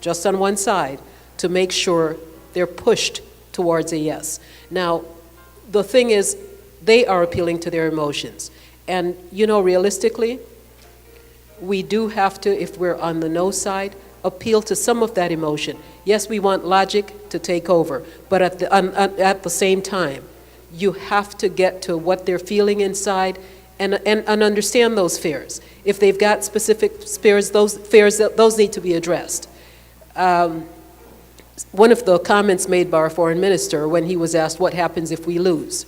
just on one side, to make sure they're pushed towards a yes. Now, the thing is, they are appealing to their emotions. And, realistically, we do have to, if we're on the no side, appeal to some of that emotion. Yes, we want logic to take over, but at the same time, you have to get to what they're feeling inside and understand those fears. If they've got specific fears, those need to be addressed. One of the comments made by our foreign minister when he was asked what happens if we lose.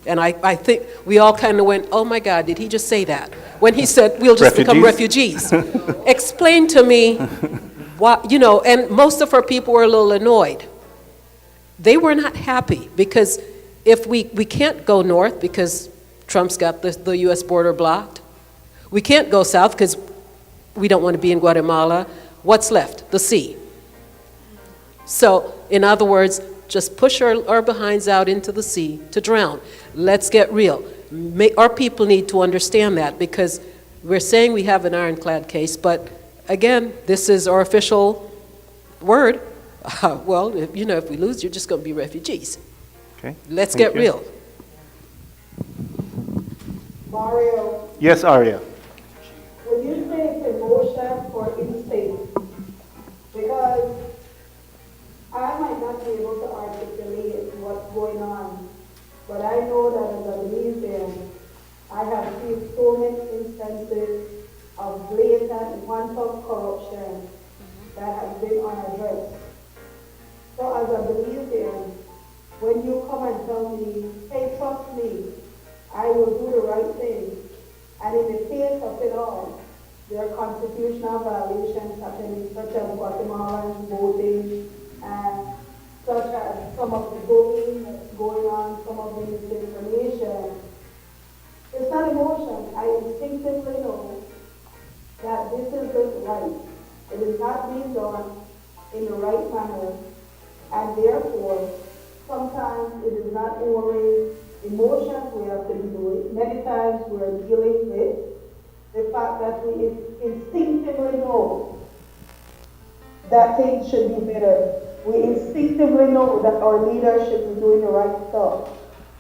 And I think we all kind of went, oh my God, did he just say that? When he said, we'll just become refugees. Explain to me, what, and most of our people were a little annoyed. They were not happy because if we can't go north because Trump's got the U.S. border blocked. We can't go south because we don't want to be in Guatemala. What's left? The sea. So, in other words, just push our behinds out into the sea to drown. Let's get real. Our people need to understand that because we're saying we have an ironclad case, but again, this is our official word. Well, if we lose, you're just going to be refugees. Okay. Let's get real. Mario. Yes, Arya. When you say it's emotion or instinct, because I might not be able to articulate what's going on, but I know that as a Belizean, I have seen so many instances of blatant wanton corruption that has been unaddressed. So as a Belizean, when you come and tell me, hey, trust me, I will do the right thing, and in the face of it all, there are constitutional violations happening, such as Guatemalan voting, and such as some of the bullying that's going on, some of the misinformation. It's not emotion. I instinctively know that this isn't right. It is not being done in the right manner, and therefore, sometimes it is not only emotions we have to be doing. Many times we're dealing with the fact that we instinctively know that things should be better. We instinctively know that our leaders should be doing the right stuff.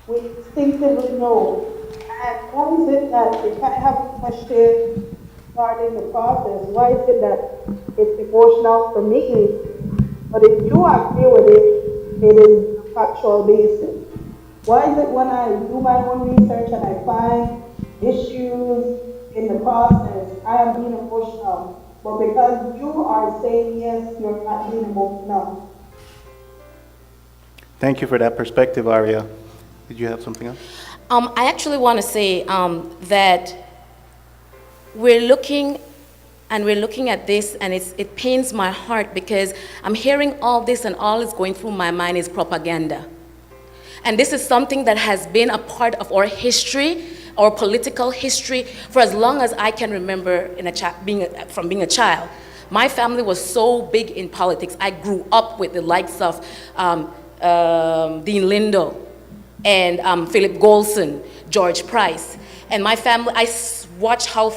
We instinctively know. And why is it that if I have a question regarding the process, why is it that it's emotional for me? But if you agree with it, it is a factual basis. Why is it when I do my own research and I find issues in the process, I am being emotional? But because you are saying yes, you're not being emotional. Thank you for that perspective, Arya. Did you have something else? I actually want to say that we're looking at this, and it pains my heart because I'm hearing all this, and all that's going through my mind is propaganda. And this is something that has been a part of our history, our political history, for as long as I can remember from being a child. My family was so big in politics. I grew up with the likes of Dean Lindo and Philip Golson, George Price. And my family, I watched how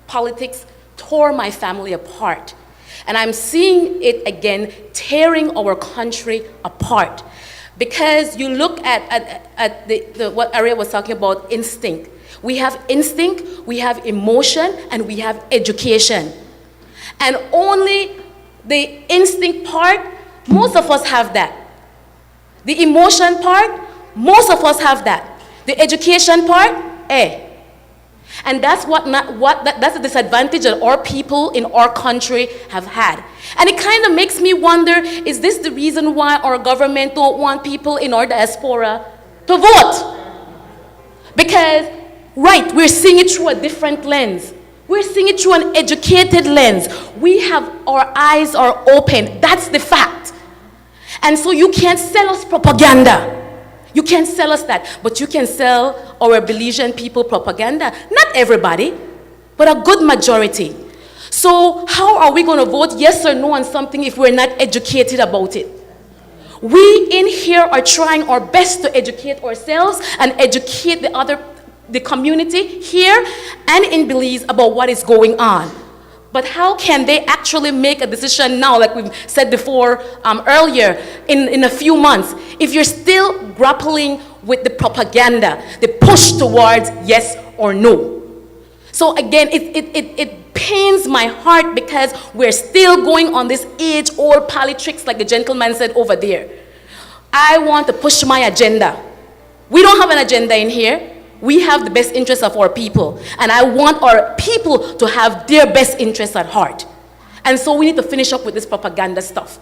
politics tore my family apart. And I'm seeing it again, tearing our country apart. Because you look at what Ariel was talking about, instinct. We have instinct, we have emotion, and we have education. And only the instinct part, most of us have that. The emotion part, most of us have that. The education part, And that's that's the disadvantage that our people in our country have had. And it kind of makes me wonder, is this the reason why our government don't want people in our diaspora to vote? Because, right, we're seeing it through a different lens. We're seeing it through an educated lens. Our eyes are open. That's the fact. And so you can't sell us propaganda. You can't sell us that, but you can sell our Belizean people propaganda. Not everybody, but a good majority. So how are we going to vote yes or no on something if we're not educated about it? We in here are trying our best to educate ourselves and educate the community here and in Belize about what is going on. But how can they actually make a decision now, like we've said before earlier, in a few months, if you're still grappling with the propaganda, the push towards yes or no? So again, it pains my heart because we're still going on this age-old politics, like the gentleman said over there. I want to push my agenda. We don't have an agenda in here. We have the best interests of our people, and I want our people to have their best interests at heart. And so we need to finish up with this propaganda stuff.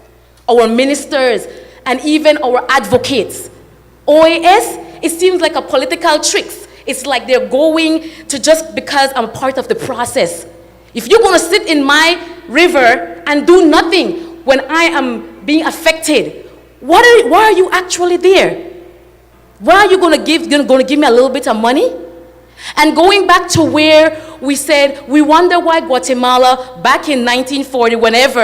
Our ministers and even our advocates. OAS, it seems like a political trick. It's like they're going to just because I'm part of the process. If you're going to sit in my river and do nothing when I am being affected, why are you actually there? Why are you going to give me a little bit of money? And going back to where we said, we wonder why Guatemala, back in 1940, whenever,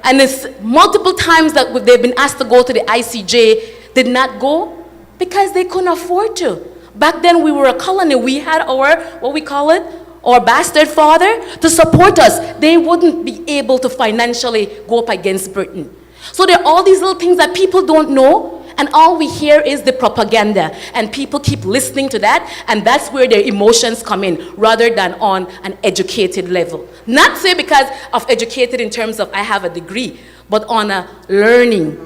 and it's multiple times that they've been asked to go to the ICJ, did not go, because they couldn't afford to. Back then, we were a colony. We had our, what we call it, our bastard father to support us. They wouldn't be able to financially go up against Britain. So there are all these little things that people don't know, and all we hear is the propaganda, and people keep listening to that, and that's where their emotions come in, rather than on an educated level. Not say because of educated in terms of I have a degree, but on a learning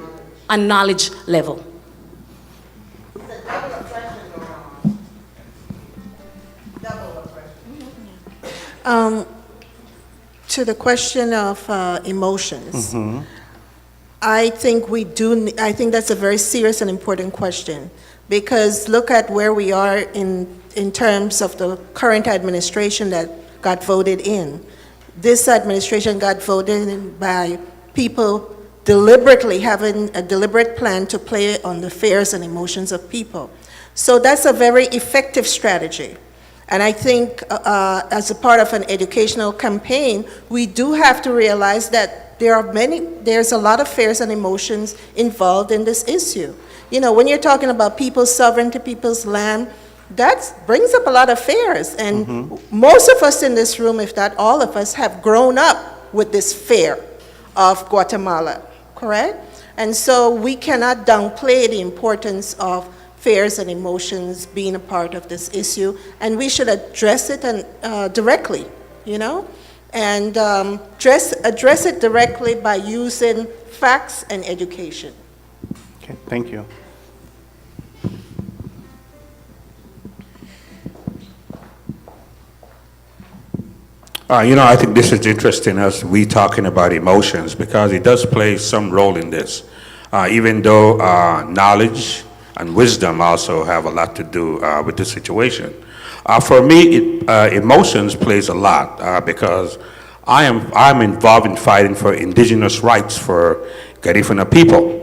and knowledge level. To the question of emotions. I think that's a very serious and important question, because look at where we are in terms of the current administration that got voted in. This administration got voted in by people deliberately having a deliberate plan to play on the fears and emotions of people. So that's a very effective strategy. And I think as a part of an educational campaign, we do have to realize that there's a lot of fears and emotions involved in this issue. You know, when you're talking about people's sovereignty, people's land, that brings up a lot of fears. And most of us in this room, if not all of us, have grown up with this fear of Guatemala, correct? And so we cannot downplay the importance of fears and emotions being a part of this issue, and we should address it directly, you know? And address it directly by using facts and education. Okay, thank you. I think this is interesting as we talking about emotions, because it does play some role in this, even though knowledge and wisdom also have a lot to do with the situation. For me, emotions plays a lot because I'm involved in fighting for indigenous rights for Garifuna people.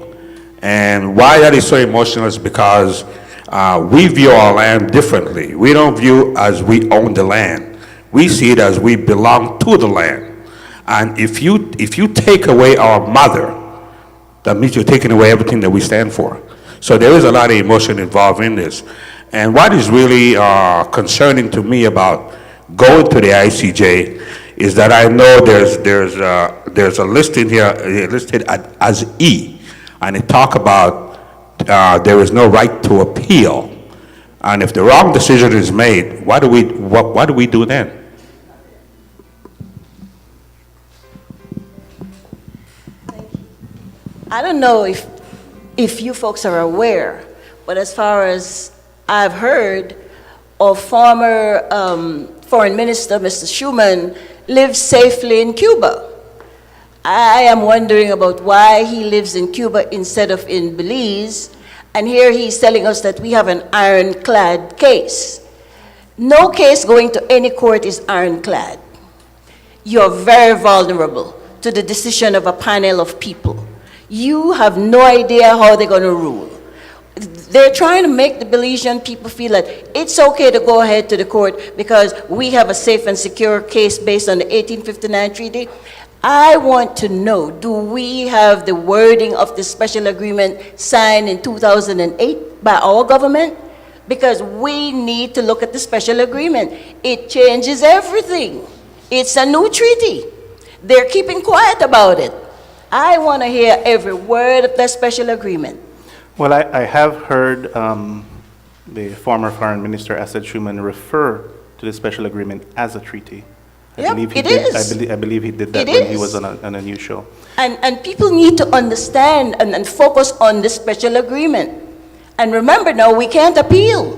And why that is so emotional is because we view our land differently. We don't view as we own the land. We see it as we belong to the land. And if you take away our mother, that means you're taking away everything that we stand for. So there is a lot of emotion involved in this. And what is really concerning to me about going to the ICJ is that I know there's a list in here listed as E, and it talk about there is no right to appeal. And if the wrong decision is made, what do we do then? I don't know if you folks are aware, but as far as I've heard, of former Foreign Minister Mr. Schuman lives safely in Cuba. I am wondering about why he lives in Cuba instead of in Belize, and here he's telling us that we have an ironclad case. No case going to any court is ironclad. You're very vulnerable to the decision of a panel of people. You have no idea how they're going to rule. They're trying to make the Belizean people feel that it's okay to go ahead to the court because we have a safe and secure case based on the 1859 treaty. I want to know, do we have the wording of the special agreement signed in 2008 by our government? Because we need to look at the special agreement. It changes everything. It's a new treaty. They're keeping quiet about it. I want to hear every word of that special agreement. Well, I have heard the former Foreign Minister Asad Schuman refer to the special agreement as a treaty. I believe he did that when he was on a news show. And people need to understand and focus on the special agreement. And remember now, we can't appeal.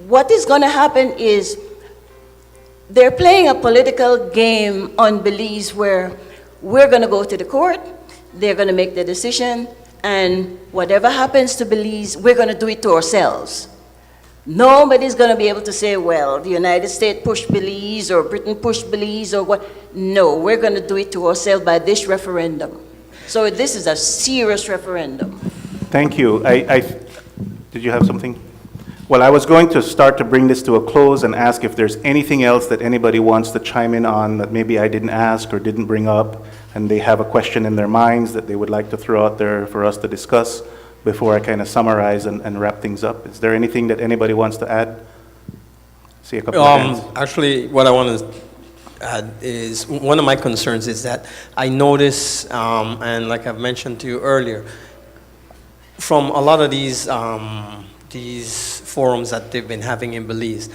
What is going to happen is they're playing a political game on Belize where we're going to go to the court, they're going to make the decision, and whatever happens to Belize, we're going to do it to ourselves. Nobody's going to be able to say, well, the United States pushed Belize or Britain pushed Belize or what. No, we're going to do it to ourselves by this referendum. So this is a serious referendum. Thank you. Did you have something? Well, I was going to start to bring this to a close and ask if there's anything else that anybody wants to chime in on that maybe I didn't ask or didn't bring up, and they have a question in their minds that they would like to throw out there for us to discuss before I kind of summarize and wrap things up. Is there anything that anybody wants to add? See a couple of hands. Actually, what I want to add is, one of my concerns is that I notice, and like I've mentioned to you earlier, from a lot of these forums that they've been having in Belize,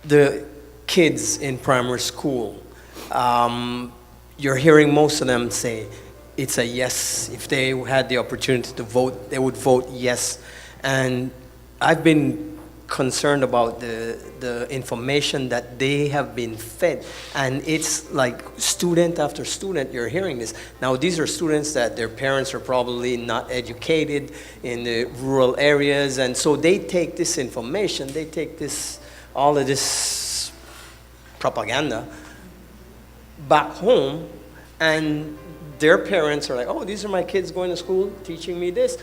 the kids in primary school, you're hearing most of them say it's a yes. If they had the opportunity to vote, they would vote yes. And I've been concerned about the information that they have been fed. And it's like student after student, you're hearing this. Now, these are students that their parents are probably not educated in the rural areas. And so they take this information, they take this, all of this propaganda back home, and their parents are like, oh, these are my kids going to school teaching me this.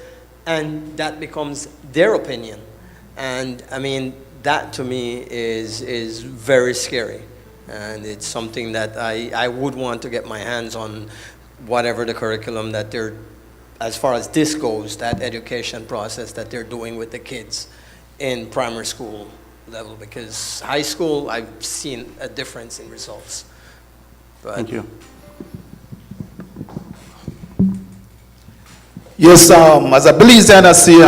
And that becomes their opinion. And I mean, that to me is very scary. And it's something that I would want to get my hands on, whatever the curriculum that they're, as far as this goes, that education process that they're doing with the kids in primary school level. Because high school, I've seen a difference in results. But thank you. Yes, as a Belizean, I see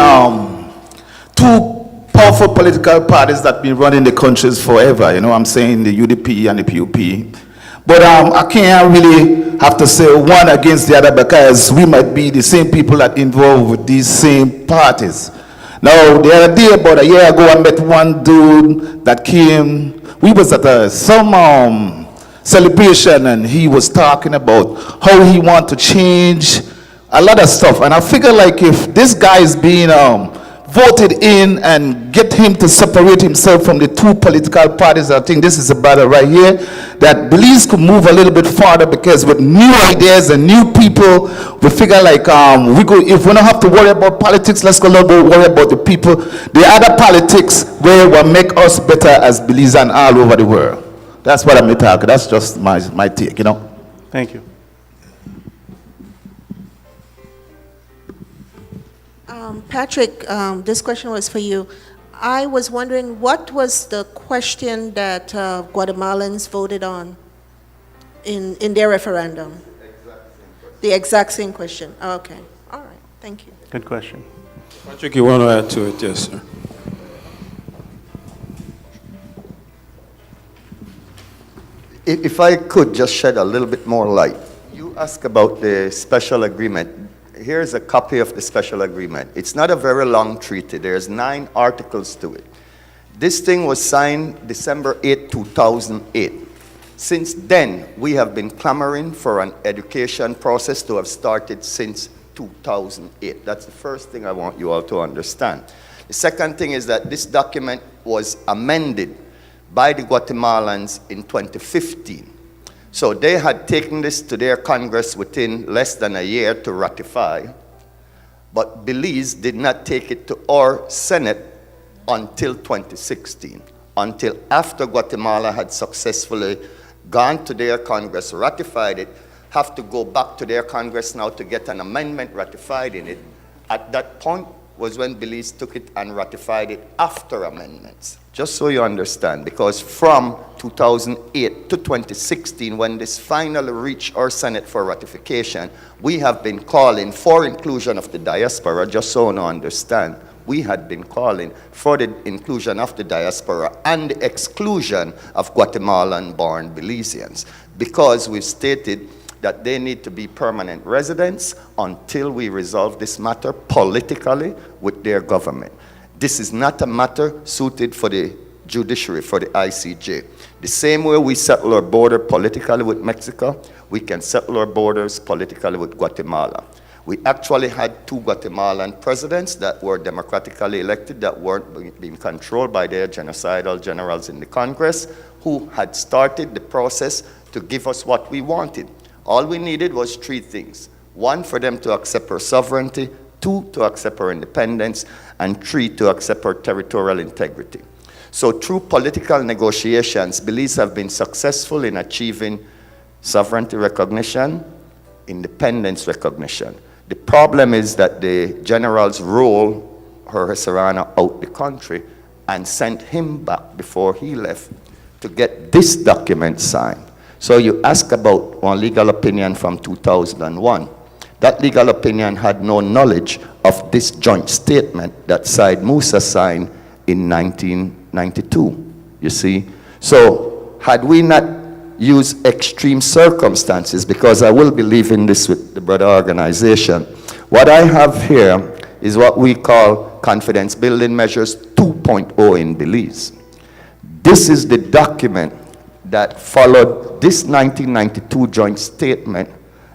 two powerful political parties that have been running the countries forever. You know what I'm saying? The UDP and the PUP. But I can't really have to say one against the other because we might be the same people that involved with these same parties. Now, the other day, about a year ago, I met one dude that came. We was at some celebration, and he was talking about how he want to change a lot of stuff. And I figure, like, if this guy is being voted in and get him to separate himself from the two political parties. I think this is a battle right here that Belize could move a little bit farther, because with new ideas and new people, we figure like if we don't have to worry about politics, let's go worry about the people, the other politics will make us better as Belizean all over the world. That's what I'm talking. That's just my take, you know. Thank you. Patrick, this question was for you. I was wondering, what was the question that Guatemalans voted on in their referendum? The exact same question. Oh, okay. All right. Thank you. Good question. Patrick, you want to add to it? Yes, sir. If I could just shed a little bit more light. You asked about the special agreement. Here's a copy of the special agreement. It's not a very long treaty. There's 9 articles to it. This thing was signed December 8, 2008. Since then, we have been clamoring for an education process to have started since 2008. That's the first thing I want you all to understand. The second thing is that this document was amended by the Guatemalans in 2015. So they had taken this to their Congress within less than a year to ratify, but Belize did not take it to our Senate until 2016, until after Guatemala had successfully gone to their Congress, ratified it, have to go back to their Congress now to get an amendment ratified in it. At that point was when Belize took it and ratified it after amendments. Just so you understand, because from 2008 to 2016, when this finally reached our Senate for ratification, we have been calling for inclusion of the diaspora. Just so you understand, we had been calling for the inclusion of the diaspora and the exclusion of Guatemalan-born Belizeans, because we've stated that they need to be permanent residents until we resolve this matter politically with their government. This is not a matter suited for the judiciary, for the ICJ. The same way we settle our border politically with Mexico, we can settle our borders politically with Guatemala. We actually had 2 Guatemalan presidents that were democratically elected, that weren't being controlled by their genocidal generals in the Congress, who had started the process to give us what we wanted. All we needed was 3 things. 1, for them to accept our sovereignty, 2, to accept our independence, and 3, to accept our territorial integrity. So through political negotiations, Belize have been successful in achieving sovereignty recognition, independence recognition. The problem is that the generals rolled Her Serrano out the country and sent him back before he left to get this document signed. So you ask about one legal opinion from 2001. That legal opinion had no knowledge of this joint statement that Said Musa signed in 1992, you see. So had we not used extreme circumstances, because I will be leaving this with the brother organization, what I have here is what we call Confidence Building Measures 2.0 in Belize. This is the document that followed this 1992 joint statement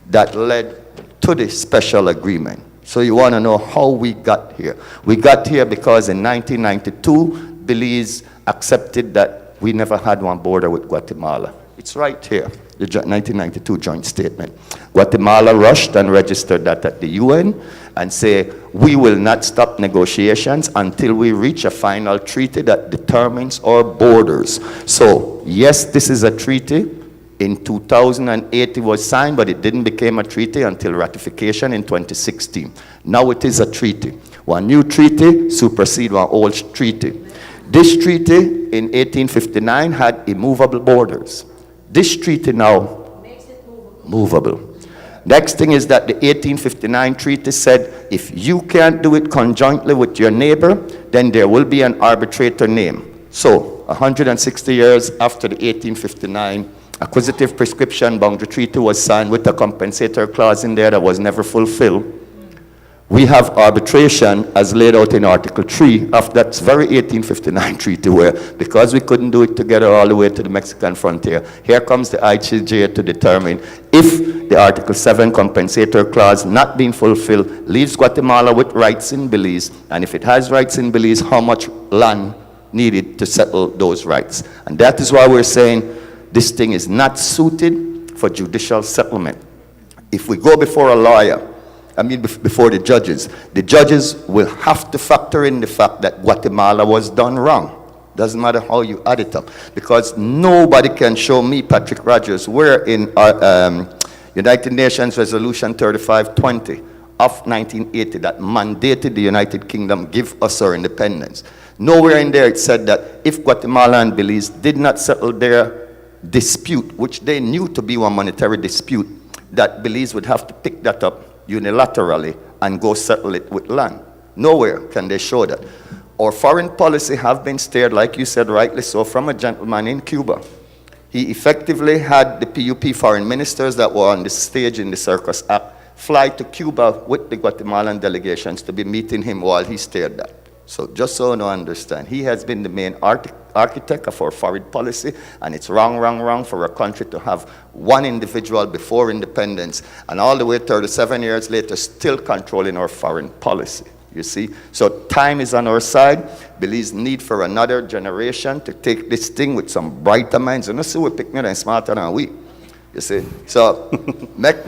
that led to the special agreement. So you want to know how we got here. We got here because in 1992, Belize accepted that we never had one border with Guatemala. It's right here, the 1992 joint statement. Guatemala rushed and registered that at the UN and say, we will not stop negotiations until we reach a final treaty that determines our borders. So yes, this is a treaty. In 2008 it was signed, but it didn't become a treaty until ratification in 2016. Now it is a treaty. One new treaty supersedes one old treaty. This treaty in 1859 had immovable borders. This treaty now makes it movable. Next thing is that the 1859 treaty said if you can't do it conjointly with your neighbor, then there will be an arbitrator named. So 160 years after the 1859 Acquisitive Prescription Boundary Treaty was signed with a compensatory clause in there that was never fulfilled, We have arbitration as laid out in Article 3 of that very 1859 treaty, where because we couldn't do it together all the way to the Mexican frontier, here comes the ICJ to determine if the Article 7 compensatory clause not being fulfilled leaves Guatemala with rights in Belize, and if it has rights in Belize, how much land needed to settle those rights. And that is why we're saying this thing is not suited for judicial settlement. If we go before a lawyer, before the judges will have to factor in the fact that Guatemala was done wrong. Doesn't matter how you add it up. Because nobody can show me, Patrick Rodgers, where in United Nations Resolution 3520 of 1980 that mandated the United Kingdom give us our independence. Nowhere in there it said that if Guatemala and Belize did not settle their dispute, which they knew to be one monetary dispute, that Belize would have to pick that up unilaterally and go settle it with land. Nowhere can they show that. Our foreign policy have been steered, like you said rightly so, from a gentleman in Cuba. He effectively had the PUP foreign ministers that were on the stage in the Circus Act fly to Cuba with the Guatemalan delegations to be meeting him while he steered that. So just so you understand, he has been the main architect of our foreign policy, and it's wrong for a country to have one individual before independence and all the way 37 years later still controlling our foreign policy, you see. So time is on our side. Belize need for another generation to take this thing with some brighter minds. You know, see, we pick me and smarter than we, you see. So make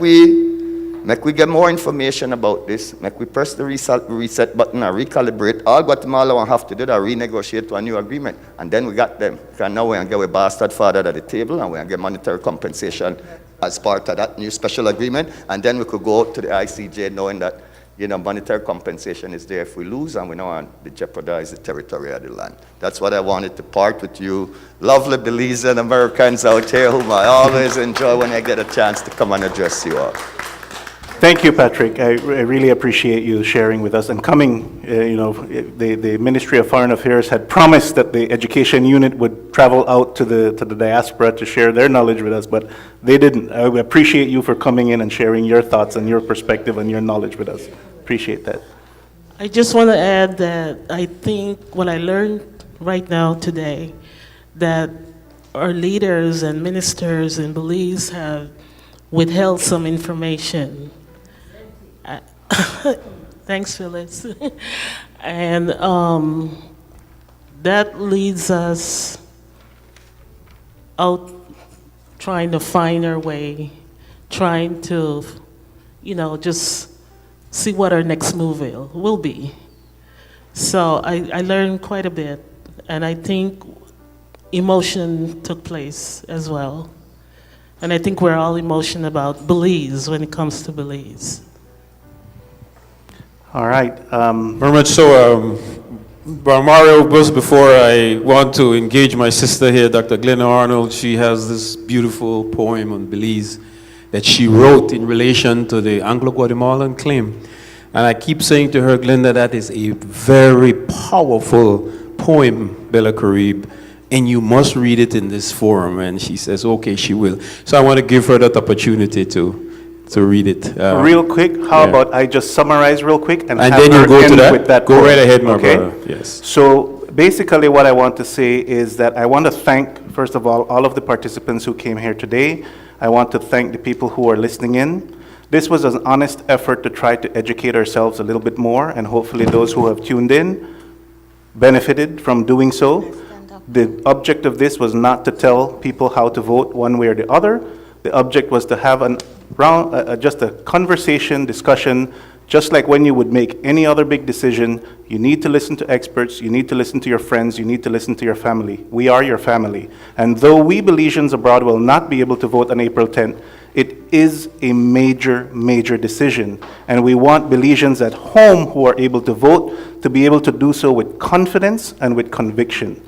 we get more information about this. Make we press the reset button and recalibrate. All Guatemala will have to do is renegotiate to a new agreement. And then we got them. Because now we're going to get a bastard father at the table, and we're going to get monetary compensation as part of that new special agreement. And then we could go to the ICJ knowing that, you know, monetary compensation is there if we lose, and we don't want to jeopardize the territory of the land. That's what I wanted to part with you, lovely Belizean Americans out here, whom I always enjoy when I get a chance to come and address you all. Thank you, Patrick. I really appreciate you sharing with us and coming. The Ministry of Foreign Affairs had promised that the education unit would travel out to the diaspora to share their knowledge with us, but they didn't. I appreciate you for coming in and sharing your thoughts and your perspective and your knowledge with us. Appreciate that. I just want to add that I think what I learned right now today, that our leaders and ministers in Belize have withheld some information. Thanks, Felix. And that leads us out trying to find our way, trying to, just see what our next move will be. So I learned quite a bit, and I think emotion took place as well. And I think we're all emotional about Belize when it comes to Belize. All right. Very much so. Mario, just before I want to engage my sister here, Dr. Glenda Arnold, she has this beautiful poem on Belize that she wrote in relation to the Anglo Guatemalan Claim. And I keep saying to her, Glenda, that is a very powerful poem, Bella Carib, and you must read it in this forum. And she says, okay, she will. So I want to give her that opportunity to read it. Real quick, how about I just summarize real quick and have then you her go end to that? with that Go quote. right ahead, my Okay? brother. Yes. So basically what I want to say is that I want to thank, first of all of the participants who came here today. I want to thank the people who are listening in. This was an honest effort to try to educate ourselves a little bit more, and hopefully those who have tuned in benefited from doing so. The object of this was not to tell people how to vote one way or the other. The object was to have just a conversation, discussion, just like when you would make any other big decision. You need to listen to experts, you need to listen to your friends, you need to listen to your family. We are your family. And though we Belizeans abroad will not be able to vote on April 10th, it is a major, major decision. And we want Belizeans at home who are able to vote to be able to do so with confidence and with conviction.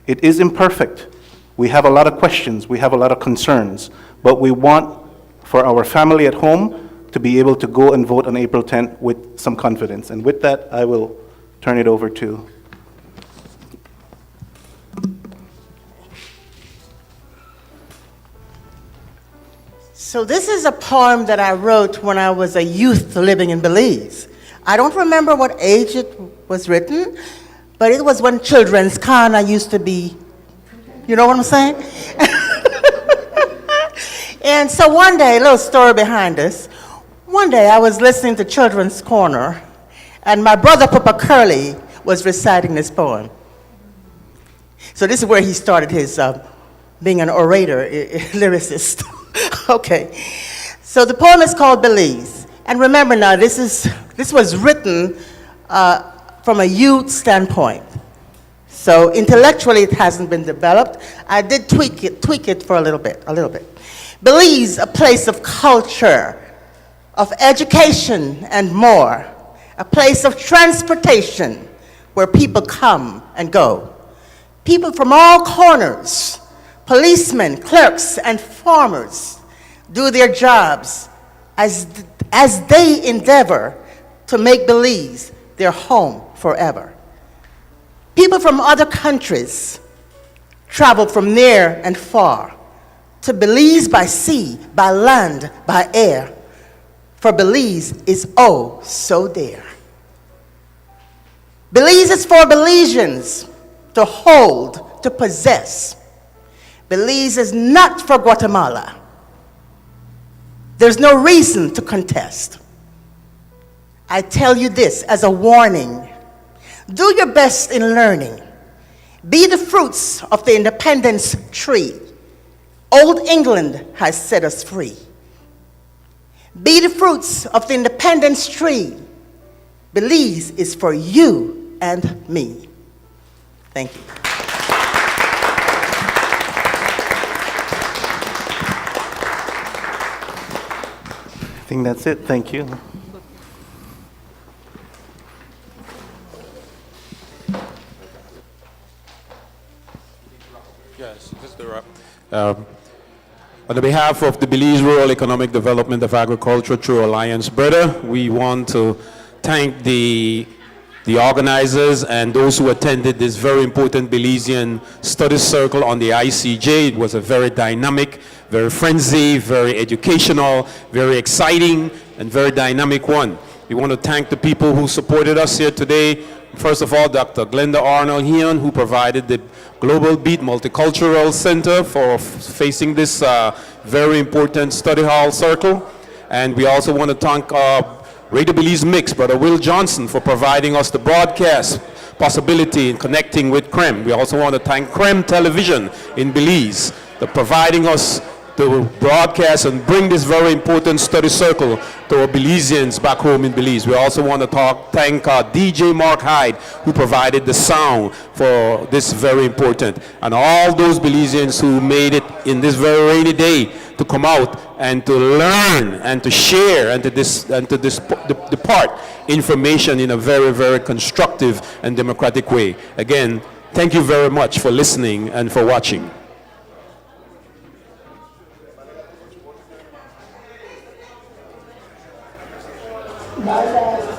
It is imperfect. We have a lot of questions, we have a lot of concerns, but we want for our family at home to be able to go and vote on April 10th with some confidence. And with that, I will turn it over to. So this is a poem that I wrote when I was a youth living in Belize. I don't remember what age it was written, but it was when children's kana used to be, you know what I'm saying? And so one day, a little story behind this, one day I was listening to Children's Corner, and my brother Papa Curly was reciting this poem. So this is where he started his being an orator, lyricist. Okay. So the poem is called Belize. And remember now, this was written from a youth standpoint. So intellectually it hasn't been developed. I did tweak it for a little bit. Belize, a place of culture, of education and more, a place of transportation where people come and go. People from all corners, policemen, clerks, and farmers do their jobs as they endeavor to make Belize their home forever. People from other countries travel from near and far to Belize by sea, by land, by air, for Belize is oh so dear. Belize is for Belizeans to hold, to possess. Belize is not for Guatemala. There's no reason to contest. I tell you this as a warning. Do your best in learning. Be the fruits of the independence tree. Old England has set us free. Be the fruits of the independence tree. Belize is for you and me. Thank you. I think that's it. Thank you. Yes, this is the wrap. On behalf of the Belize Rural Economic Development of Agriculture through Alliance Brother, we want to thank the organizers and those who attended this very important Belizean study circle on the ICJ. It was a very dynamic, very frenzy, very educational, very exciting, and very dynamic one. We want to thank the people who supported us here today. First of all, Dr. Glenda Arnold Heon, who provided the Global Beat Multicultural Center for facing this very important study hall circle. And we also want to thank Radio Belize Mix, Brother Will Johnson, for providing us the broadcast possibility in connecting with CREM. We also want to thank CREM Television in Belize for providing us the broadcast and bring this very important study circle to our Belizeans back home in Belize. We also want to thank DJ Mark Hyde, who provided the sound for this very important, and all those Belizeans who made it in this very rainy day to come out and to learn and to share and to depart information in a very, very constructive and democratic way. Again, thank you very much for listening and for watching. Bye.